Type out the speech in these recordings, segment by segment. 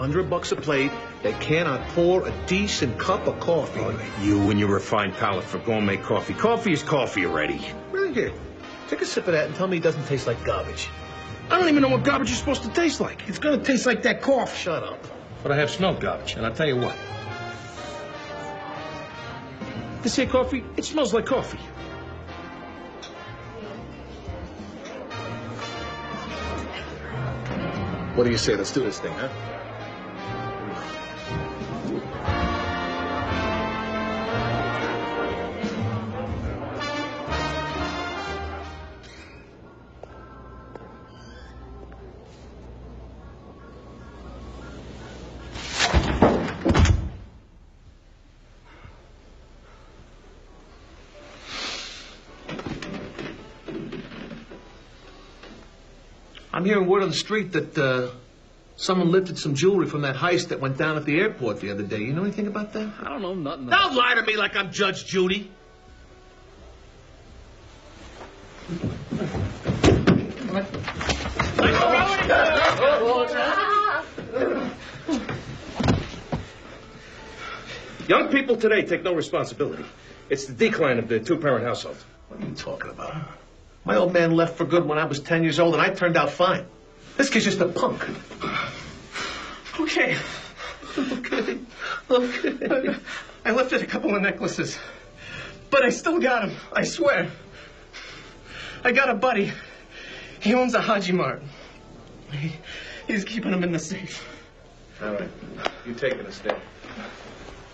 $100 a plate, they cannot pour a decent cup of coffee. Oh, you and your refined palate for gourmet coffee. Coffee is coffee already. Really? Here, take a sip of that and tell me it doesn't taste like garbage. I don't even know what garbage is supposed to taste like. It's gonna taste like that coffee. Shut up. But I have smelled garbage, and I'll tell you what. This here coffee, it smells like coffee. What do you say? Let's do this thing, huh? I'm hearing word on the street that someone lifted some jewelry from that heist that went down at the airport the other day. You know anything about that? I don't know nothing. Don't lie to me like I'm Judge Judy. Young people today take no responsibility. It's the decline of the two-parent household. What are you talking about? My old man left for good when I was 10 years old, and I turned out fine. This kid's just a punk. Okay. Okay. I lifted a couple of necklaces. But I still got them, I swear. I got a buddy. He owns a Haji Mart. He's keeping them in the safe. All right. You taking us there.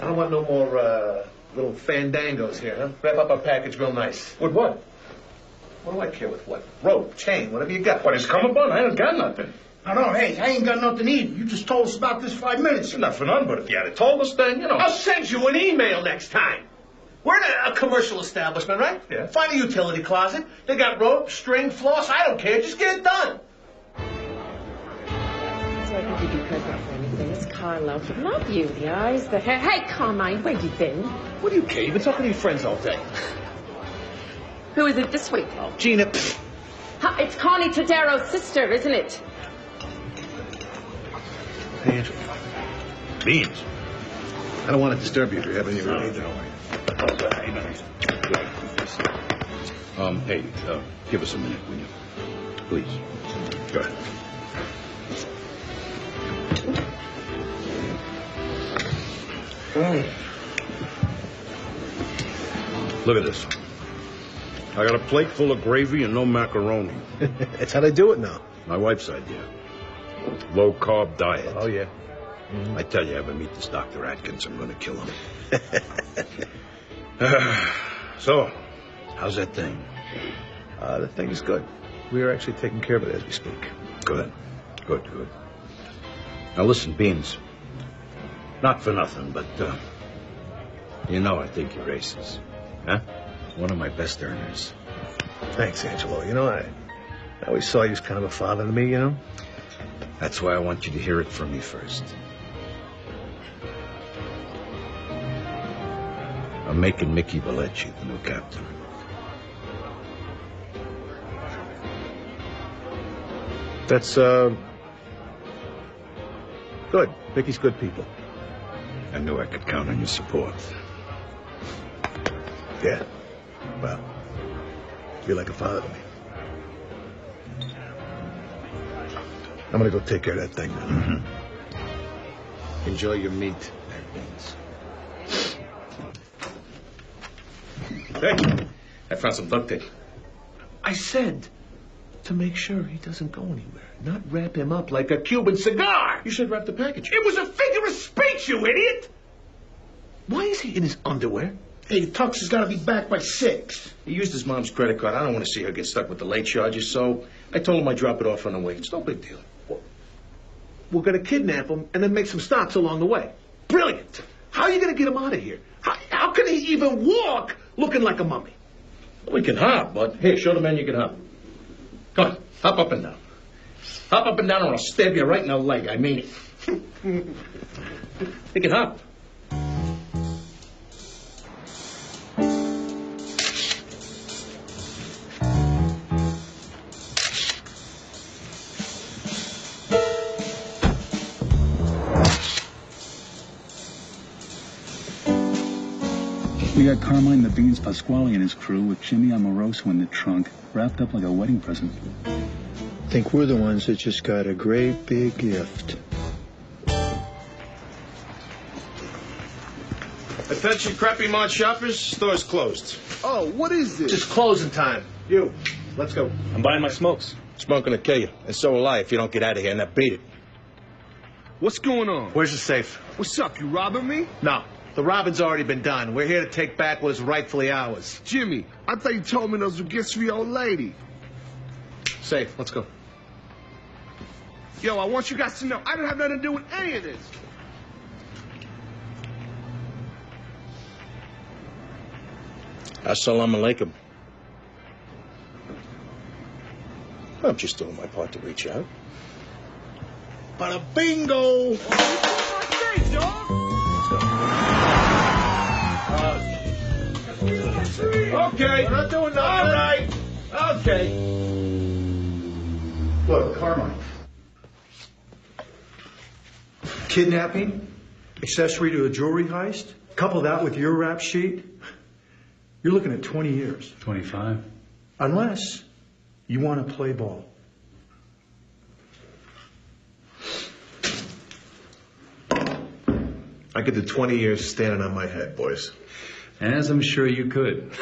I don't want no more little fandangos here, huh? Wrap up our package real nice. With what? What do I care with what? Rope, chain, whatever you got. What, his cummerbund? I ain't got nothing. I know, hey, I ain't got nothing either. You just told us about this 5 minutes ago. Not for none, but if you had told us, then, you know. I'll send you an email next time. We're in a commercial establishment, right? Yeah. Find a utility closet. They got rope, string, floss. I don't care. Just get it done. So I think you'd be perfect for anything. It's Carlo. Not you, the eyes, the hair. Hey, Carmine, where you been? What do you care? You've been talking to your friends all day. Who is it this week? Oh, Gina. Pfft. It's Connie Todero's sister, isn't it? Hey, Angela. Beans. I don't want to disturb you if you have any relief. Hey, give us a minute, will you? Please. Go ahead. Look at this. I got a plate full of gravy and no macaroni. That's how they do it now. My wife's idea. Low-carb diet. Oh, yeah. I tell you, ever meet this Dr. Atkins, I'm going to kill him. So, how's that thing? The thing is good. We are actually taking care of it as we speak. Good. Good. Now, listen, Beans. Not for nothing, but, you know I think you're aces. Huh? One of my best earners. Thanks, Angelo. You know, I always saw you as kind of a father to me, you know? That's why I want you to hear it from me first. I'm making Mickey Vellecci the new captain. That's, good. Mickey's good people. I knew I could count on your support. Yeah. Well, you're like a father to me. I'm gonna go take care of that thing now. Mm-hmm. Enjoy your meat, Beans. Hey, I found some duct tape. I said to make sure he doesn't go anywhere. Not wrap him up like a Cuban cigar. You should wrap the package. It was a figure of speech, you idiot! Why is he in his underwear? Hey, Tux has got to be back by 6. He used his mom's credit card. I don't want to see her get stuck with the late charges, so I told him I'd drop it off on the way. It's no big deal. We're going to kidnap him and then make some stops along the way. Brilliant. How are you going to get him out of here? How can he even walk looking like a mummy? We can hop, bud. Here, show the man you can hop. Come on, hop up and down. Hop up and down or I'll stab you right in the leg. I mean it. You can hop. We got Carmine the Beans Pasquale and his crew with Jimmy Amoroso in the trunk, wrapped up like a wedding present. Think we're the ones that just got a great big gift. Attention, Crappy Mart shoppers. Store's closed. Oh, what is this? Just closing time. You, let's go. I'm buying my smokes. Smoking will kill you, and so will I if you don't get out of here. Now beat it. What's going on? Where's the safe? What's up, you robbing me? No, the robbing's already been done. We're here to take back what is rightfully ours. Jimmy, I thought you told me those were gifts for your old lady. Safe, let's go. Yo, I want you guys to know I didn't have nothing to do with any of this. Assalamu alaikum. I'm just doing my part to reach out. Bada bingo! Okay, we're not doing nothing. All right. Okay. Look, Carmine. Kidnapping, accessory to a jewelry heist, couple that with your rap sheet, you're looking at 20 years. 25. Unless you want to play ball. I could do 20 years standing on my head, boys. As I'm sure you could.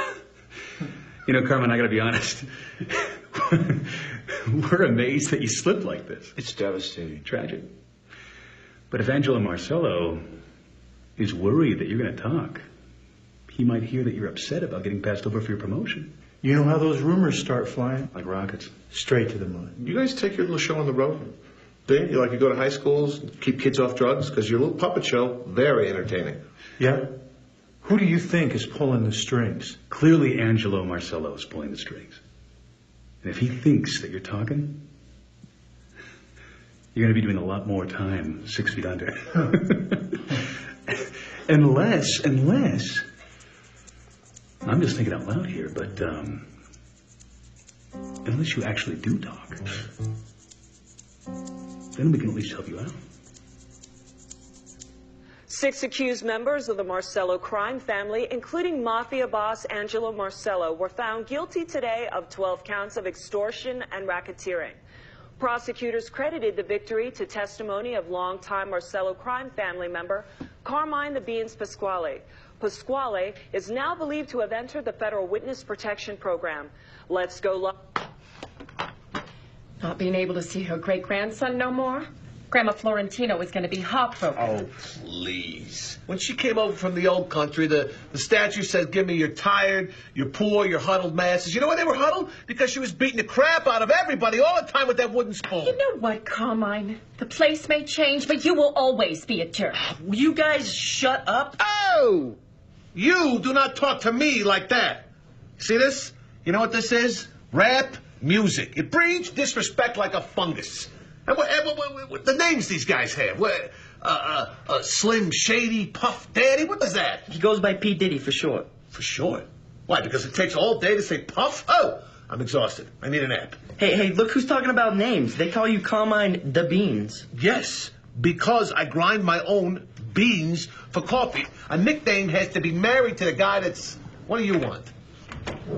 You know, Carmine, I gotta be honest. We're amazed that you slipped like this. It's devastating. Tragic. But if Angelo Marcello is worried that you're gonna talk, he might hear that you're upset about getting passed over for your promotion. You know how those rumors start flying? Like rockets. Straight to the moon. You guys take your little show on the road? Do you? You like to go to high schools, keep kids off drugs? Because your little puppet show, very entertaining. Yeah? Who do you think is pulling the strings? Clearly Angelo Marcello is pulling the strings. And if he thinks that you're talking, you're going to be doing a lot more time 6 feet under. Unless, I'm just thinking out loud here, but unless you actually do talk, then we can at least help you out. 6 accused members of the Marcello crime family, including mafia boss Angelo Marcello, were found guilty today of 12 counts of extortion and racketeering. Prosecutors credited the victory to testimony of longtime Marcello crime family member Carmine the Beans Pasquale. Pasquale is now believed to have entered the federal witness protection program. Let's go live. Not being able to see her great-grandson no more? Grandma Florentino is going to be heartbroken. Oh, please. When she came over from the old country, the statue said, give me your tired, your poor, your huddled masses. You know why they were huddled? Because she was beating the crap out of everybody all the time with that wooden spoon. You know what, Carmine? The place may change, but you will always be a jerk. Will you guys shut up? Oh! You do not talk to me like that. See this? You know what this is? Rap music. It breeds disrespect like a fungus. And what the names these guys have? Slim Shady, Puff Daddy? What is that? He goes by P. Diddy for short. For short. Why, because it takes all day to say Puff? Oh, I'm exhausted. I need a nap. Hey, look who's talking about names. They call you Carmine the Beans. Yes, because I grind my own beans for coffee. A nickname has to be married to the guy that's... What do you want?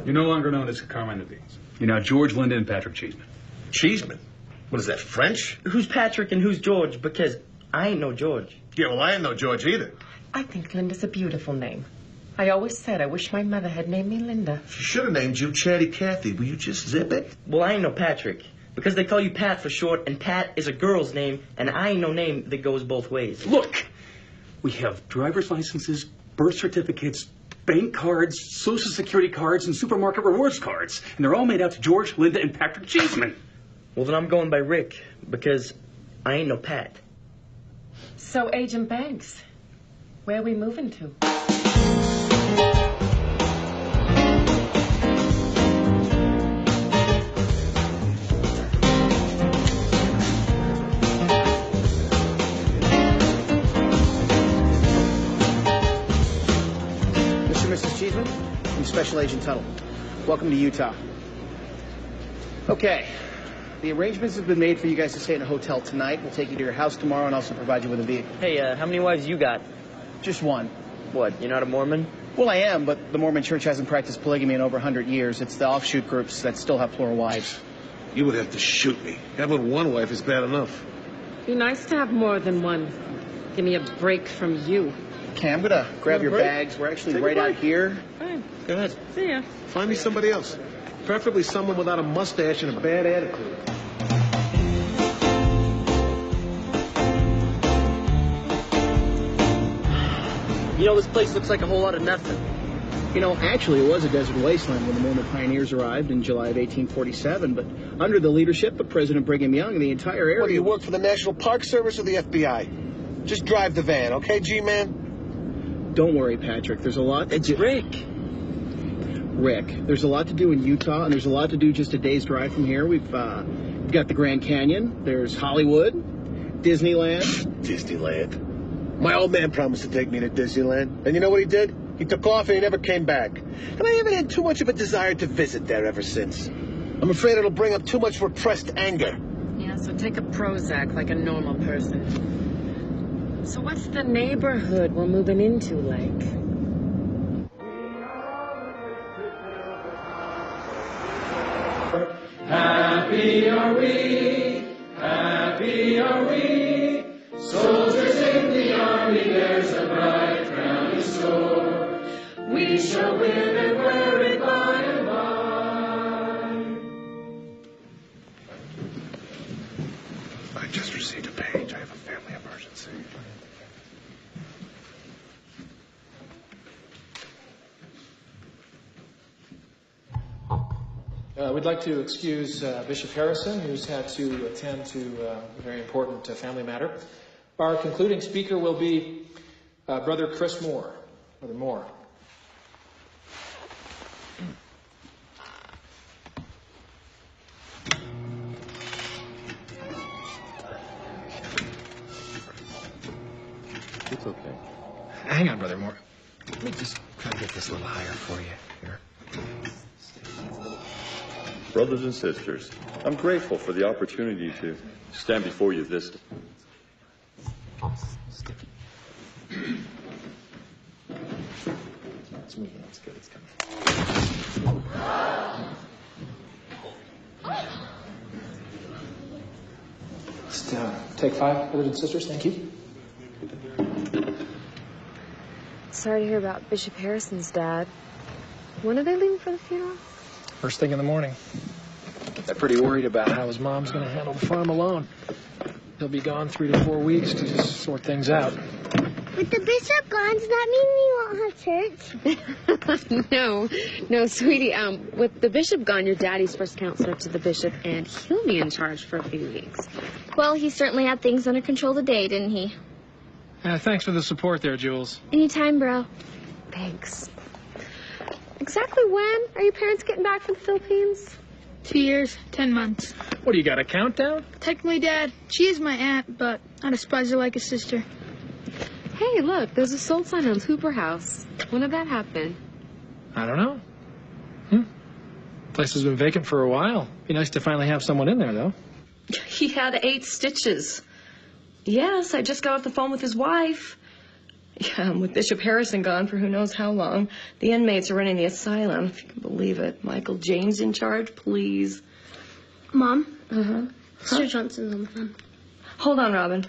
You're no longer known as Carmine the Beans. You're now George Linda and Patrick Cheeseman. Cheeseman? What is that, French? Who's Patrick and who's George? Because I ain't no George. Yeah, well, I ain't no George either. I think Linda's a beautiful name. I always said I wish my mother had named me Linda. She should have named you Chatty Cathy. Will you just zip it? Well, I ain't no Patrick. Because they call you Pat for short, and Pat is a girl's name, and I ain't no name that goes both ways. Look, we have driver's licenses, birth certificates, bank cards, social security cards, and supermarket rewards cards. And they're all made out to George, Linda, and Patrick Cheeseman. Well, then I'm going by Rick, because I ain't no Pat. So, Agent Banks, where are we moving to? Mr. and Mrs. Cheeseman, I'm Special Agent Tuttle. Welcome to Utah. Okay. The arrangements have been made for you guys to stay in a hotel tonight. We'll take you to your house tomorrow and also provide you with a vehicle. Hey, how many wives you got? Just one. What, you're not a Mormon? Well, I am, but the Mormon Church hasn't practiced polygamy in over 100 years. It's the offshoot groups that still have plural wives. You would have to shoot me. Having one wife is bad enough. Be nice to have more than one. Give me a break from you. Okay, I'm gonna grab your bags. We're actually right out here. Fine. Go ahead. See ya. Find me somebody else. Preferably someone without a mustache and a bad attitude. You know, this place looks like a whole lot of nothing. You know, actually, it was a desert wasteland when the Mormon pioneers arrived in July of 1847, but under the leadership of President Brigham Young, the entire area... What, do you work for the National Park Service or the FBI? Just drive the van, okay, G-Man? Don't worry, Patrick. There's a lot... It's Rick. Rick, there's a lot to do in Utah, and there's a lot to do just a day's drive from here. We've got the Grand Canyon, there's Hollywood, Disneyland. Disneyland? My old man promised to take me to Disneyland, and you know what he did? He took off and he never came back. And I haven't had too much of a desire to visit there ever since. I'm afraid it'll bring up too much repressed anger. Yeah, so take a Prozac like a normal person. So what's the neighborhood we're moving into like? Happy are we, soldiers in the army, there's a bright crown in store. We shall win and wear it by and by. I just received a page. I have a family emergency. We'd like to excuse Bishop Harrison, who's had to attend to a very important family matter. Our concluding speaker will be Brother Chris Moore. Brother Moore. It's okay. Hang on, Brother Moore. Let me just try to get this a little higher for you. Here. Brothers and sisters, I'm grateful for the opportunity to stand before you this day. Let's move on. It's good. It's coming. Let's take 5, brothers and sisters. Thank you. Sorry to hear about Bishop Harrison's dad. When are they leaving for the funeral? First thing in the morning. They're pretty worried about how his mom's going to handle the farm alone. He'll be gone 3 to 4 weeks to just sort things out. With the bishop gone, does that mean we won't have church? No, sweetie. With the bishop gone, your daddy's first counselor to the bishop, and he'll be in charge for a few weeks. Well, he certainly had things under control today, didn't he? Thanks for the support there, Jules. Anytime, bro. Thanks. Exactly when are your parents getting back from the Philippines? 2 years, 10 months. What, do you got a countdown? Technically, Dad, she is my aunt, but I despise her like a sister. Hey, look, there's a sold sign on Hooper House. When did that happen? I don't know. Place has been vacant for a while. Be nice to finally have someone in there, though. He had 8 stitches. Yes, I just got off the phone with his wife. Yeah, with Bishop Harrison gone for who knows how long, the inmates are running the asylum, if you can believe it. Michael Jane's in charge, please. Mom? Uh-huh. Sir Johnson's on the phone. Hold on, Robin.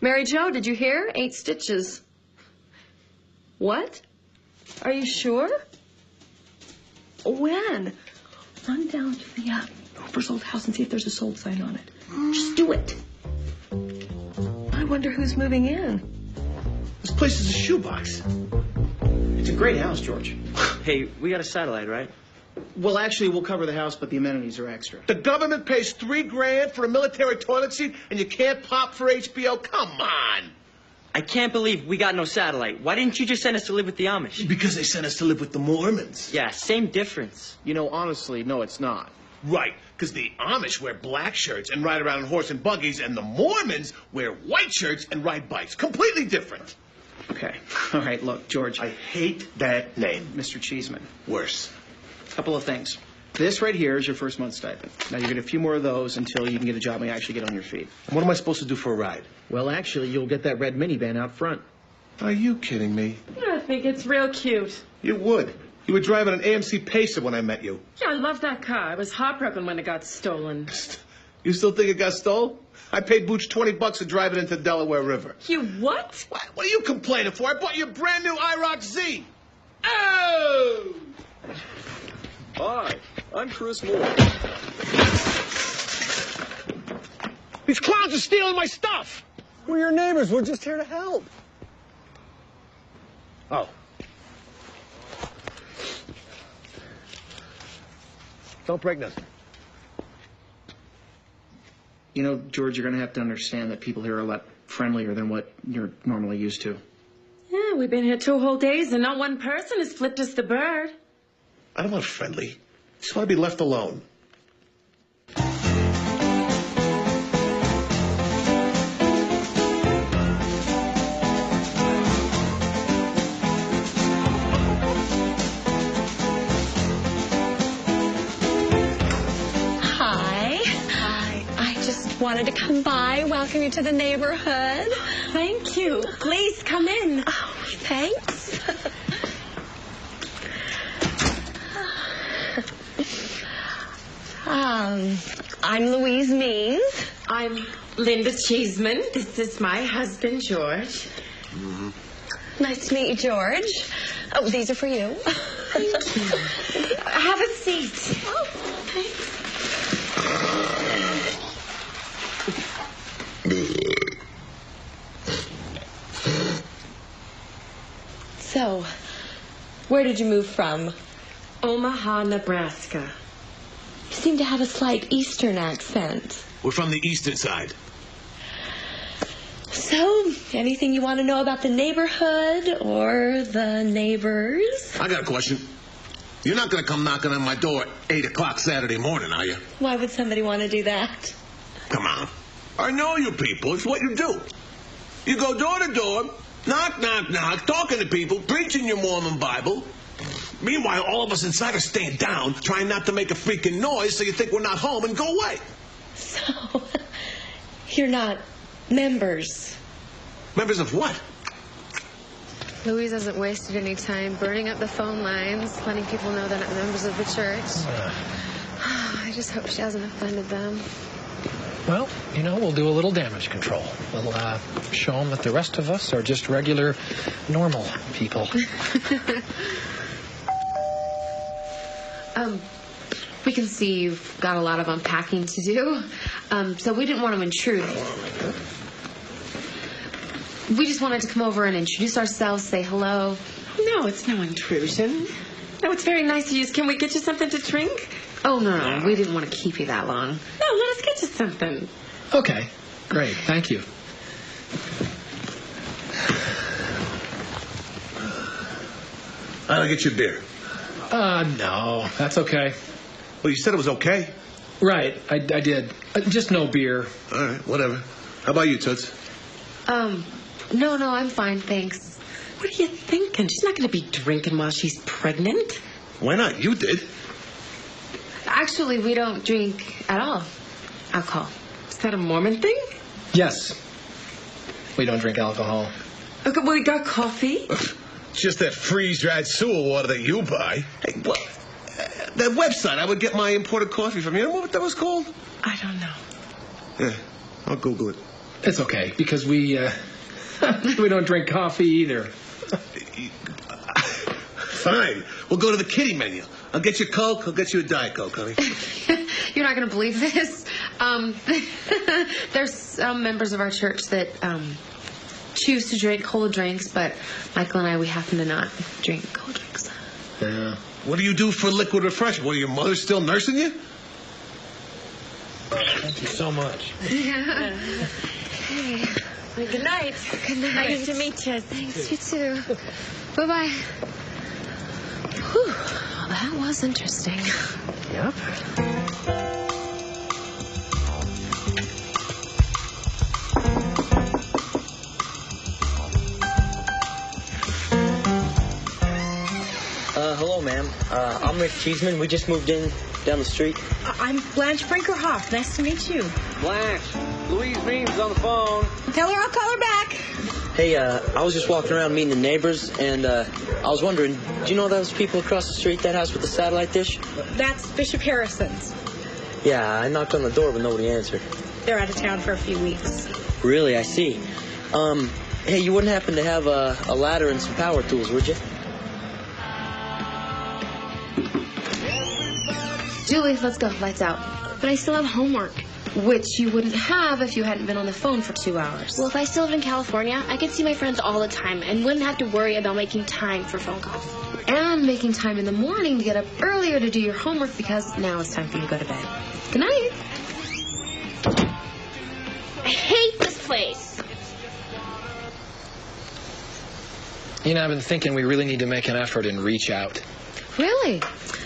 Mary Jo, did you hear? 8 stitches. What? Are you sure? When? Run down to the Hooper's old house and see if there's a sold sign on it. Just do it. I wonder who's moving in. This place is a shoebox. It's a great house, George. Hey, we got a satellite, right? Well, actually, we'll cover the house, but the amenities are extra. The government pays $3 grand for a military toilet seat, and you can't pop for HBO? Come on! I can't believe we got no satellite. Why didn't you just send us to live with the Amish? Because they sent us to live with the Mormons. Yeah, same difference. You know, honestly, no, it's not. Right, because the Amish wear black shirts and ride around on horse and buggies, and the Mormons wear white shirts and ride bikes. Completely different. Okay. All right, look, George. I hate that name. Mr. Cheeseman. Worse. Couple of things. This right here is your first month's stipend. Now, you get a few more of those until you can get a job and actually get on your feet. What am I supposed to do for a ride? Well, actually, you'll get that red minivan out front. Are you kidding me? I think it's real cute. You would. You were driving an AMC Pacer when I met you. Yeah, I love that car. I was heartbroken when it got stolen. You still think it got stole? I paid Booch $20 to drive it into Delaware River. You what? What are you complaining for? I bought you a brand new IROC Z. Oh! Hi, I'm Chris Moore. These clowns are stealing my stuff. We're your neighbors. We're just here to help. Oh. Don't break nothing. You know, George, you're going to have to understand that people here are a lot friendlier than what you're normally used to. Yeah, we've been here 2 whole days and not one person has flipped us the bird. I don't want friendly. I just want to be left alone. Wanted to come by, welcome you to the neighborhood. Thank you. Please come in. Oh, thanks. I'm Louise Means. I'm Linda Cheeseman. This is my husband, George. Mm-hmm. Nice to meet you, George. Oh, these are for you. Thank you. Have a seat. Oh, thanks. So, where did you move from? Omaha, Nebraska. You seem to have a slight Eastern accent. We're from the eastern side. So, anything you want to know about the neighborhood or the neighbors? I got a question. You're not going to come knocking on my door at 8 o'clock Saturday morning, are you? Why would somebody want to do that? Come on. I know you people. It's what you do. You go door to door, knock, knock, knock, talking to people, preaching your Mormon Bible. Meanwhile, all of us inside are staying down, trying not to make a freaking noise so you think we're not home and go away. So, you're not members. Members of what? Louise hasn't wasted any time burning up the phone lines, letting people know they're not members of the church. I just hope she hasn't offended them. Well, you know, we'll do a little damage control. We'll show them that the rest of us are just regular, normal people. We can see you've got a lot of unpacking to do, so we didn't want to intrude. We just wanted to come over and introduce ourselves, say hello. No, it's no intrusion. No, it's very nice of you. Can we get you something to drink? Oh, no, we didn't want to keep you that long. No, let us get you something. Okay, great, thank you. I'll get you a beer. No, that's okay. Well, you said it was okay. Right, I did. Just no beer. All right, whatever. How about you, Toots? No, I'm fine, thanks. What are you thinking? She's not going to be drinking while she's pregnant. Why not? You did. Actually, we don't drink at all. Alcohol. Is that a Mormon thing? Yes. We don't drink alcohol. Okay, well, we got coffee. It's just that freeze-dried sewer water that you buy. Hey, what? That website, I would get my imported coffee from. You know what that was called? I don't know. Yeah, I'll Google it. It's okay, because we don't drink coffee either. Fine. We'll go to the kiddie menu. I'll get you a Coke. I'll get you a Diet Coke, honey. You're not going to believe this. There's some members of our church that choose to drink cold drinks, but Michael and I, we happen to not drink cold drinks. Yeah. What do you do for liquid refreshment? What, your mother still nursing you? Thank you so much. Yeah. Hey. Well, good night. Good night. Nice to meet you. Thanks, you too. Bye-bye. Whew. Well, that was interesting. Yep. Hello, ma'am. I'm Rick Cheeseman. We just moved in down the street. I'm Blanche Brinkerhoff. Nice to meet you. Blanche, Louise Means on the phone. Tell her I'll call her back. Hey, I was just walking around meeting the neighbors, and I was wondering, do you know those people across the street, that house with the satellite dish? That's Bishop Harrison's. Yeah, I knocked on the door, but nobody answered. They're out of town for a few weeks. Really? I see. Hey, you wouldn't happen to have a ladder and some power tools, would you? Julie, let's go. Lights out. But I still have homework. Which you wouldn't have if you hadn't been on the phone for 2 hours. Well, if I still lived in California, I could see my friends all the time and wouldn't have to worry about making time for phone calls. And making time in the morning to get up earlier to do your homework because now it's time for you to go to bed. Good night. I hate this place. You know, I've been thinking we really need to make an effort and reach out. Really?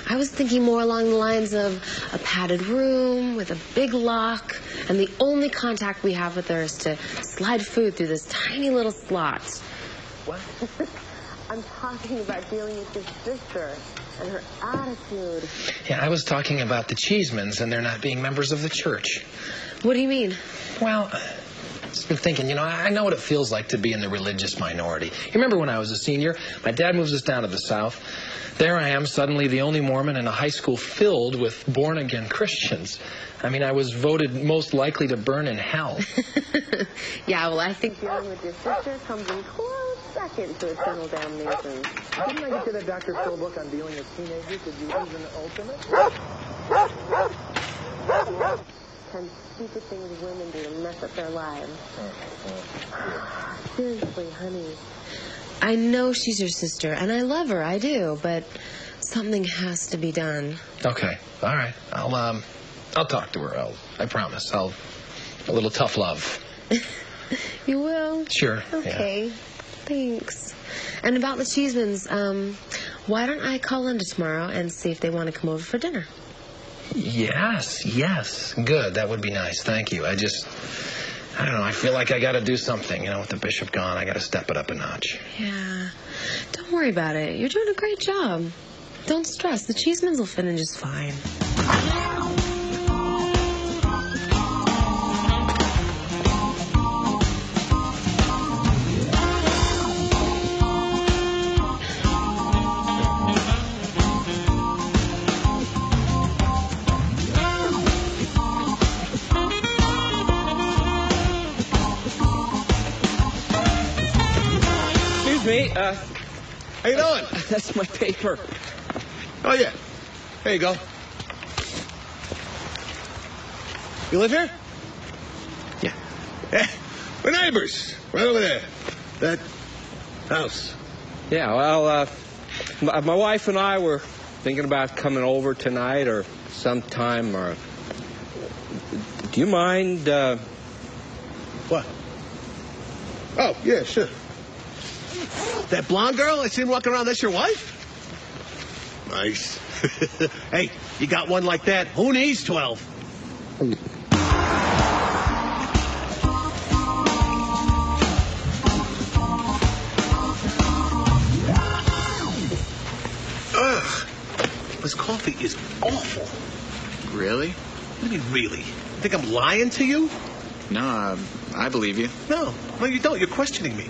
I was thinking more along the lines of a padded room with a big lock, and the only contact we have with her is to slide food through this tiny little slot. What? I'm talking about dealing with your sister and her attitude. Yeah, I was talking about the Cheesemans and they're not being members of the church. What do you mean? Well, I've just been thinking, you know, I know what it feels like to be in the religious minority. You remember when I was a senior? My dad moves us down to the South. There I am, suddenly the only Mormon in a high school filled with born-again Christians. I mean, I was voted most likely to burn in hell. Yeah, well, I think dealing with your sister comes in close second to eternal damnation. Didn't I get you that Dr. Phil book on dealing with teenagers? Did you even ultimate? 10 stupid things women do to mess up their lives. Seriously, honey. I know she's your sister, and I love her, I do, but something has to be done. Okay, all right. I'll talk to her. I promise. A little tough love. You will? Sure. Okay. Yeah. Thanks. And about the Cheesemans, why don't I call Linda tomorrow and see if they want to come over for dinner? Yes. Good. That would be nice. Thank you. I don't know. I feel like I got to do something. You know, with the bishop gone, I got to step it up a notch. Yeah. Don't worry about it. You're doing a great job. Don't stress. The Cheesemans will fit in just fine. How you doing? That's my paper. Oh, yeah. There you go. You live here? Yeah. We're neighbors. Right over there. That house. Yeah, well, my wife and I were thinking about coming over tonight or sometime. Or do you mind? What? Oh, yeah, sure. That blonde girl I seen walking around, that's your wife? Nice. Hey, you got one like that, who needs 12? Ugh. This coffee is awful. Really? What do you mean, really? You think I'm lying to you? No, I believe you. No, you don't. You're questioning me.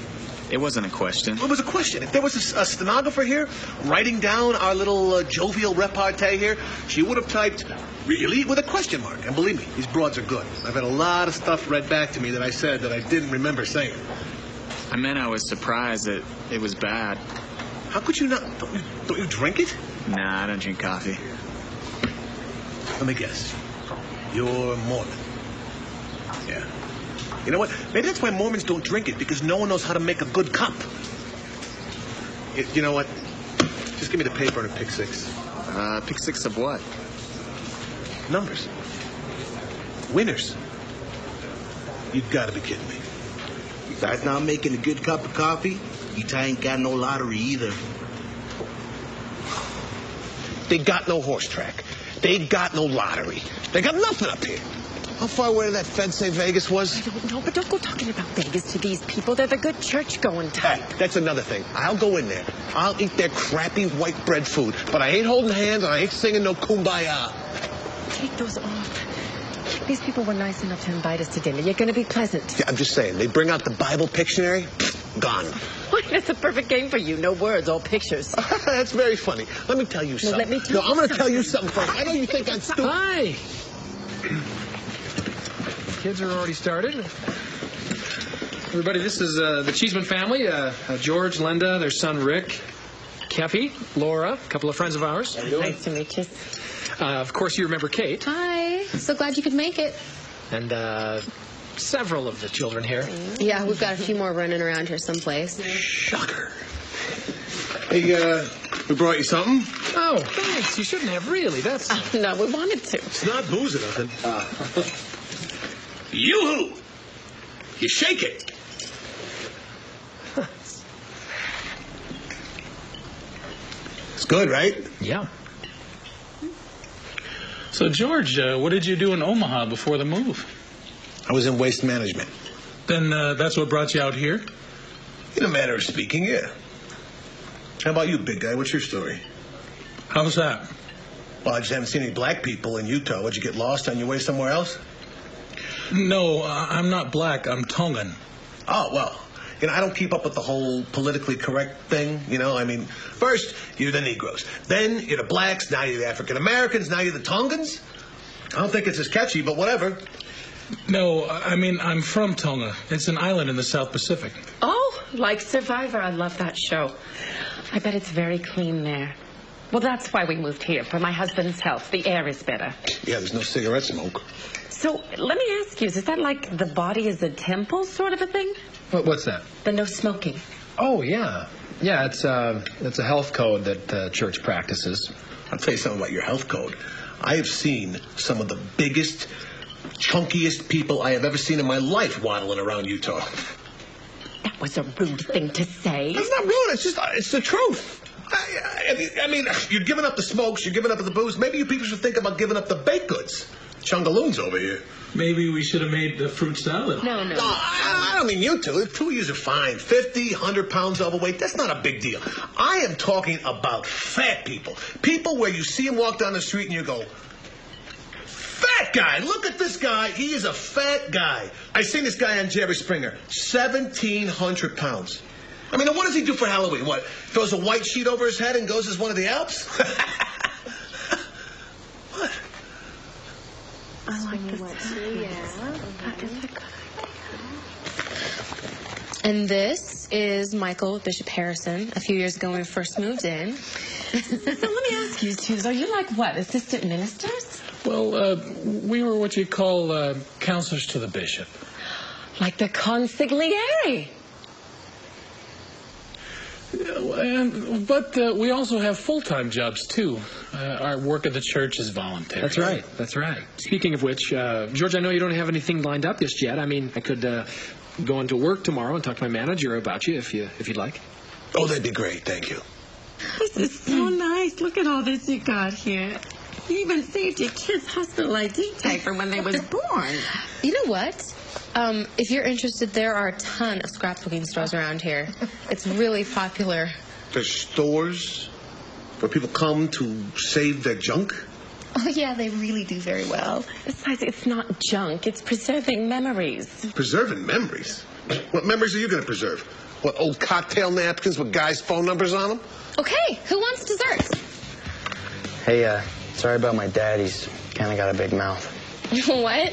It wasn't a question. It was a question. If there was a stenographer here writing down our little jovial repartee here, she would have typed, really, with a question mark. And believe me, these broads are good. I've had a lot of stuff read back to me that I said that I didn't remember saying. I meant I was surprised that it was bad. How could you not? Don't you drink it? Nah, I don't drink coffee. Let me guess. You're Mormon. Yeah. You know what? Maybe that's why Mormons don't drink it, because no one knows how to make a good cup. You know what? Just give me the paper and a pick six. Pick six of what? Numbers. Winners. You've got to be kidding me. Besides not making a good cup of coffee, you ain't got no lottery either. They got no horse track. They got no lottery. They got nothing up here. How far away did that Fed say Vegas was? I don't know, but don't go talking about Vegas to these people. They're the good church-going type. Hey, that's another thing. I'll go in there. I'll eat their crappy white bread food. But I ain't holding hands and I ain't singing no kumbaya. Take those off. These people were nice enough to invite us to dinner. You're going to be pleasant. Yeah, I'm just saying. They bring out the Bible Pictionary. Gone. Why, that's a perfect game for you. No words, all pictures. That's very funny. Let me tell you something. Let me tell you I'm going to tell you something first. I know you think I'm stupid. Hi. Kids are already started. Everybody, this is the Cheeseman family. George, Linda, their son Rick, Keffy, Laura, a couple of friends of ours. Nice to meet you. Of course, you remember Kate. Hi. So glad you could make it. And several of the children here. Yeah, we've got a few more running around here someplace. Shocker. Hey, we brought you something? Oh, thanks. You shouldn't have, really. That's... No, we wanted to. It's not booze or nothing. Yoo-hoo! You shake it. It's good, right? Yeah. So, George, what did you do in Omaha before the move? I was in waste management. Then that's what brought you out here? In a manner of speaking, yeah. How about you, big guy? What's your story? How's that? Well, I just haven't seen any black people in Utah. Would you get lost on your way somewhere else? No, I'm not black. I'm Tongan. Oh, well, you know, I don't keep up with the whole politically correct thing, you know. I mean, first, you're the Negroes. Then you're the blacks. Now you're the African Americans. Now you're the Tongans. I don't think it's as catchy, but whatever. No, I mean, I'm from Tonga. It's an island in the South Pacific. Oh, like Survivor. I love that show. I bet it's very clean there. Well, that's why we moved here, for my husband's health. The air is better. Yeah, there's no cigarette smoke. So, let me ask you, is that like the body is a temple sort of a thing? What's that? The no smoking. Oh, yeah. Yeah, it's a health code that the church practices. I'll tell you something about your health code. I have seen some of the biggest, chunkiest people I have ever seen in my life waddling around Utah. That was a rude thing to say. It's not rude. It's the truth. I mean, you're giving up the smokes, you're giving up the booze. Maybe you people should think about giving up the baked goods. Chungaloons over here. Maybe we should have made the fruit salad. No. I don't mean you two. The two of you are fine. 50, 100 pounds overweight, that's not a big deal. I am talking about fat people. People where you see them walk down the street and you go, fat guy, look at this guy. He is a fat guy. I seen this guy on Jerry Springer, 1,700 pounds. I mean, what does he do for Halloween? What, throws a white sheet over his head and goes as one of the Alps? What? I like this. That is a good idea. And this is Michael with Bishop Harrison. A few years ago when we first moved in. So let me ask you, Suze, are you like what, assistant ministers? Well, we were what you call counselors to the bishop. Like the consigliere. But we also have full-time jobs, too. Our work at the church is voluntary. That's right. That's right. Speaking of which, George, I know you don't have anything lined up just yet. I mean, I could go into work tomorrow and talk to my manager about you if you'd like. Oh, that'd be great. Thank you. This is so nice. Look at all this you got here. You even saved your kid's hospital ID tag from when they was born. You know what? If you're interested, there are a ton of scrapbooking stores around here. It's really popular. There's stores where people come to save their junk? Oh, yeah, they really do very well. Besides, it's not junk. It's preserving memories. Preserving memories? What memories are you going to preserve? What, old cocktail napkins with guys' phone numbers on them? Okay, who wants dessert? Hey, sorry about my dad. He's kind of got a big mouth. What?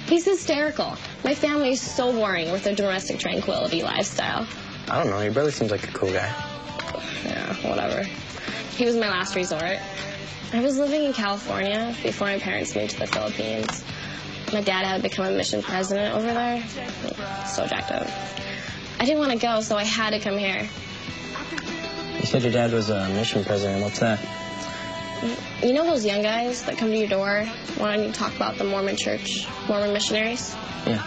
He's hysterical. My family is so boring with their domestic tranquility lifestyle. I don't know. Your brother seems like a cool guy. Yeah, whatever. He was my last resort. I was living in California before my parents moved to the Philippines. My dad had become a mission president over there. So jacked up. I didn't want to go, so I had to come here. You said your dad was a mission president. What's that? You know those young guys that come to your door wanting to talk about the Mormon church, Mormon missionaries? Yeah.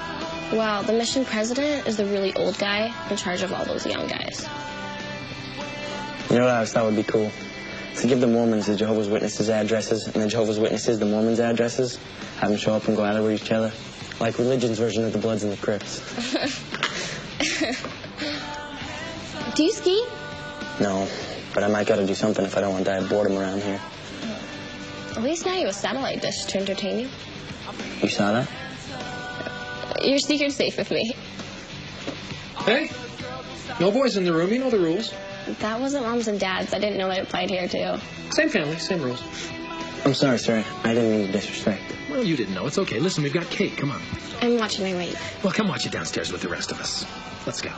Well, the mission president is the really old guy in charge of all those young guys. You know what I always thought would be cool? To give the Mormons the Jehovah's Witnesses addresses and the Jehovah's Witnesses the Mormons addresses. Have them show up and go at it with each other. Like religion's version of the Bloods and the Crips. Do you ski? No, but I might gotta do something if I don't want to die of boredom around here. At least now you have a satellite dish to entertain you. You saw that? Your secret's safe with me. Hey, No boys in the room. You know the rules. That wasn't Mom's and Dad's. I didn't know it applied here, too. Same family, same rules. I'm sorry, sir. I didn't mean to disrespect. Well, you didn't know. It's okay. Listen, we've got cake. Come on. I'm watching my weight. Well, come watch it downstairs with the rest of us. Let's go.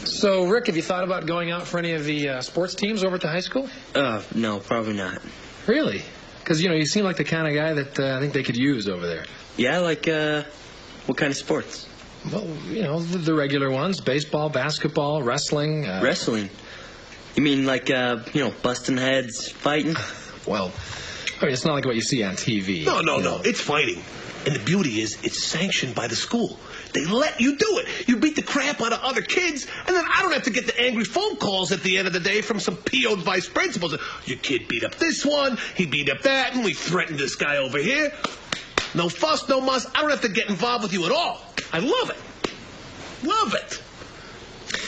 So, Rick, have you thought about going out for any of the sports teams over at the high school? No, probably not. Really? Because, you seem like the kind of guy that I think they could use over there. Yeah, like, what kind of sports? Well, the regular ones. Baseball, basketball, wrestling. Wrestling? You mean like, busting heads, fighting? Well, it's not like what you see on TV. No. It's fighting. And the beauty is, it's sanctioned by the school. They let you do it. You beat the crap out of other kids, and then I don't have to get the angry phone calls at the end of the day from some PO'd vice principals. Your kid beat up this one, he beat up that, and we threatened this guy over here. No fuss, no muss. I don't have to get involved with you at all. I love it. Love it.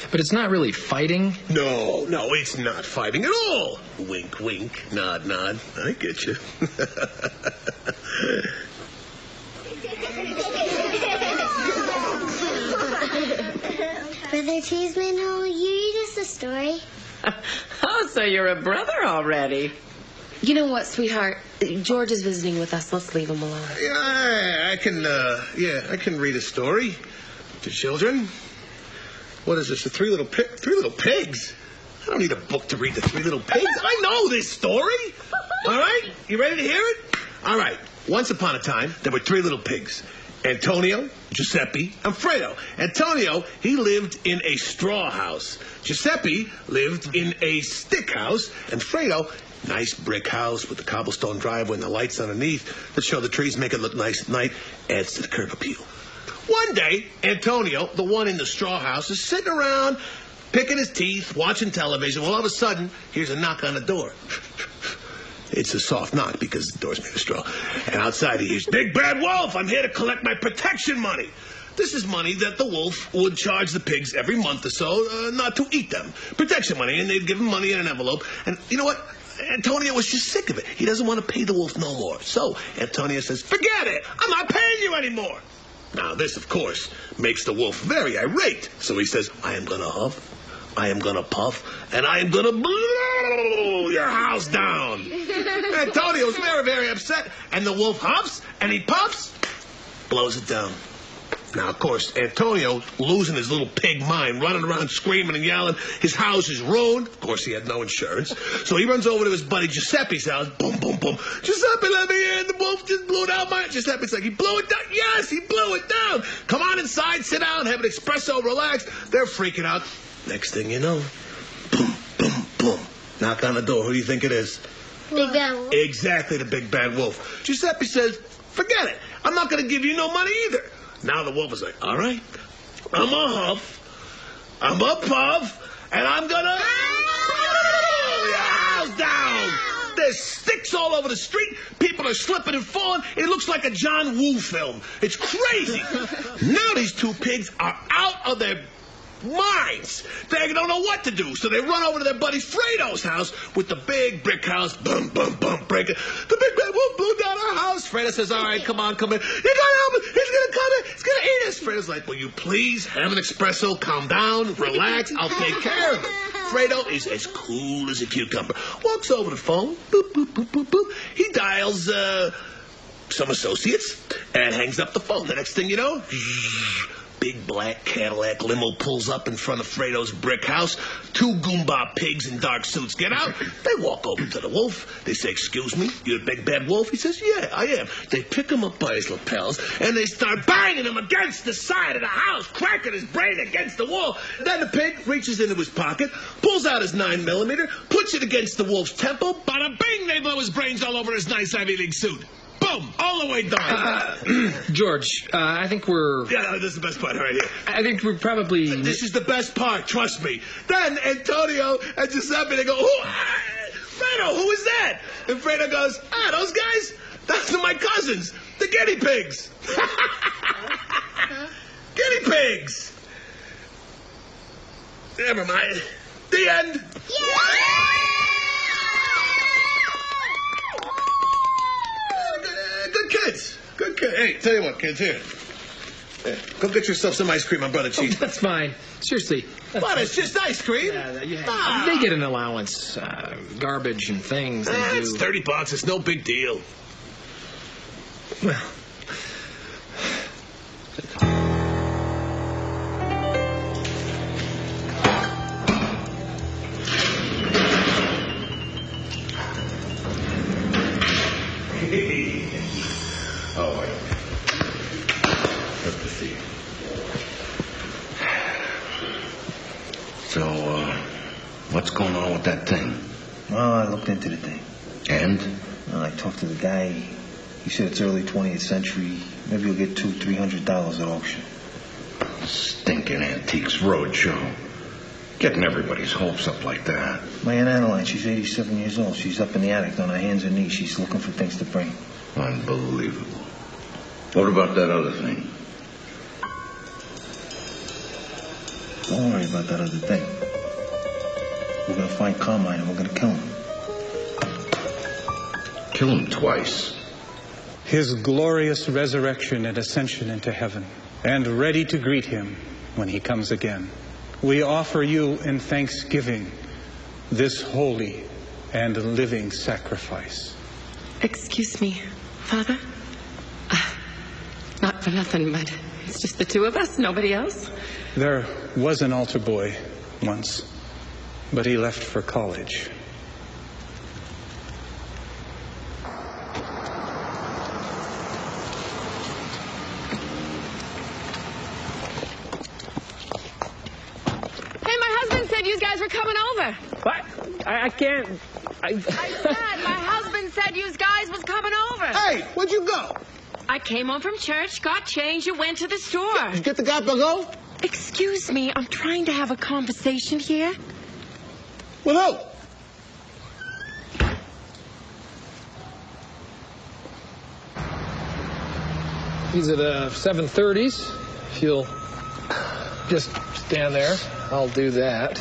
But it's not really fighting? No, it's not fighting at all. Wink, wink, nod, nod. I get you. Brother Cheeseman, will you read us a story? Oh, so you're a brother already. You know what, sweetheart? George is visiting with us. Let's leave him alone. Yeah, I can read a story to children. What is this, the Three Little Pigs? I don't need a book to read the Three Little Pigs. I know this story. All right? You ready to hear it? All right. Once upon a time, there were three little pigs. Antonio, Giuseppe, and Fredo. Antonio, he lived in a straw house. Giuseppe lived in a stick house. And Fredo, nice brick house with the cobblestone driveway and the lights underneath that show the trees, make it look nice at night, adds to the curb appeal. One day, Antonio, the one in the straw house, is sitting around, picking his teeth, watching television. Well, all of a sudden, here's a knock on the door. It's a soft knock because the door's made of straw. And outside he hears, "Big Bad Wolf, I'm here to collect my protection money." This is money that the wolf would charge the pigs every month or so not to eat them. Protection money, and they'd give him money in an envelope. And you know what? Antonio was just sick of it. He doesn't want to pay the wolf no more. So Antonio says, "Forget it. I'm not paying you anymore." Now this, of course, makes the wolf very irate. So he says, "I am going to huff, I am going to puff, and I am going to blow your house down." Antonio's very, very upset. And the wolf huffs, and he puffs, blows it down. Now, of course, Antonio, losing his little pig mind, running around screaming and yelling. His house is ruined. Of course, he had no insurance. So he runs over to his buddy Giuseppe's house. Boom, boom, boom. "Giuseppe, let me in. The wolf just blew down my..." Giuseppe's like, "He blew it down?" "Yes, he blew it down. Come on inside, sit down, have an espresso, relax." They're freaking out. Next thing you know, boom, boom, boom. Knock on the door. Who do you think it is? Big Bad Wolf. Exactly, the Big Bad Wolf. Giuseppe says, "Forget it. I'm not going to give you no money either." Now the wolf is like, "All right, I'm a huff, I'm a puff, and I'm going to blow your house down." There's sticks all over the street. People are slipping and falling. It looks like a John Woo film. It's crazy. Now these two pigs are out of their minds. They don't know what to do, so they run over to their buddy Fredo's house with the big brick house. Boom, boom, boom, break it. "The Big Bad Wolf blew down our house." Fredo says, "All right, come on, come in. You gotta help me. He's gonna come in. He's gonna eat us." Fredo's like, "Will you please have an espresso, calm down, relax, I'll take care of it." Fredo is as cool as a cucumber. Walks over the phone. Boop, boop, boop, boop, boop. He dials some associates and hangs up the phone. The next thing you know, big black Cadillac limo pulls up in front of Fredo's brick house. Two Goomba pigs in dark suits get out. They walk over to the wolf. They say, "Excuse me, you're the Big Bad Wolf?" He says, "Yeah, I am." They pick him up by his lapels, and they start banging him against the side of the house, cracking his brain against the wall. Then the pig reaches into his pocket, pulls out his 9mm, puts it against the wolf's temple. Bada bing, they blow his brains all over his nice Ivy League suit. Boom! All the way down. George, I think we're... Yeah, this is the best part right here. I think we're probably... This is the best part, trust me. Then Antonio and Giuseppe, they go, "Fredo, who is that?" And Fredo goes, "Those guys? Those are my cousins, the guinea pigs." Guinea pigs. Never mind. The end. Yeah! Good kids. Good kids. Hey, tell you what, kids, here. Go get yourself some ice cream on Brother Cheese. Oh, that's fine. Seriously. What? It's just ice cream? They get an allowance. Garbage and things. It's $30. It's no big deal. Well... Oh, wait. Good to see you. So, what's going on with that thing? Well, I looked into the thing. And? Well, I talked to the guy. He said it's early 20th century. Maybe you'll get $200-300 at auction. Stinking Antiques Roadshow. Getting everybody's hopes up like that. My Aunt Adeline, she's 87 years old. She's up in the attic on her hands and knees. She's looking for things to bring. Unbelievable. What about that other thing? Don't worry about that other thing. We're going to find Carmine and we're going to kill him. Kill him twice. His glorious resurrection and ascension into heaven, and ready to greet him when he comes again. We offer you in thanksgiving this holy and living sacrifice. Excuse me, Father? Not for nothing, but it's just the two of us, nobody else. There was an altar boy once, but he left for college. You guys were coming over. What? I can't. I said my husband said you guys was coming over. Hey, where'd you go? I came home from church, got changed, and went to the store. Did you get the guy to go? Excuse me, I'm trying to have a conversation here. With who? He's at 7:30s. If you'll just stand there, I'll do that.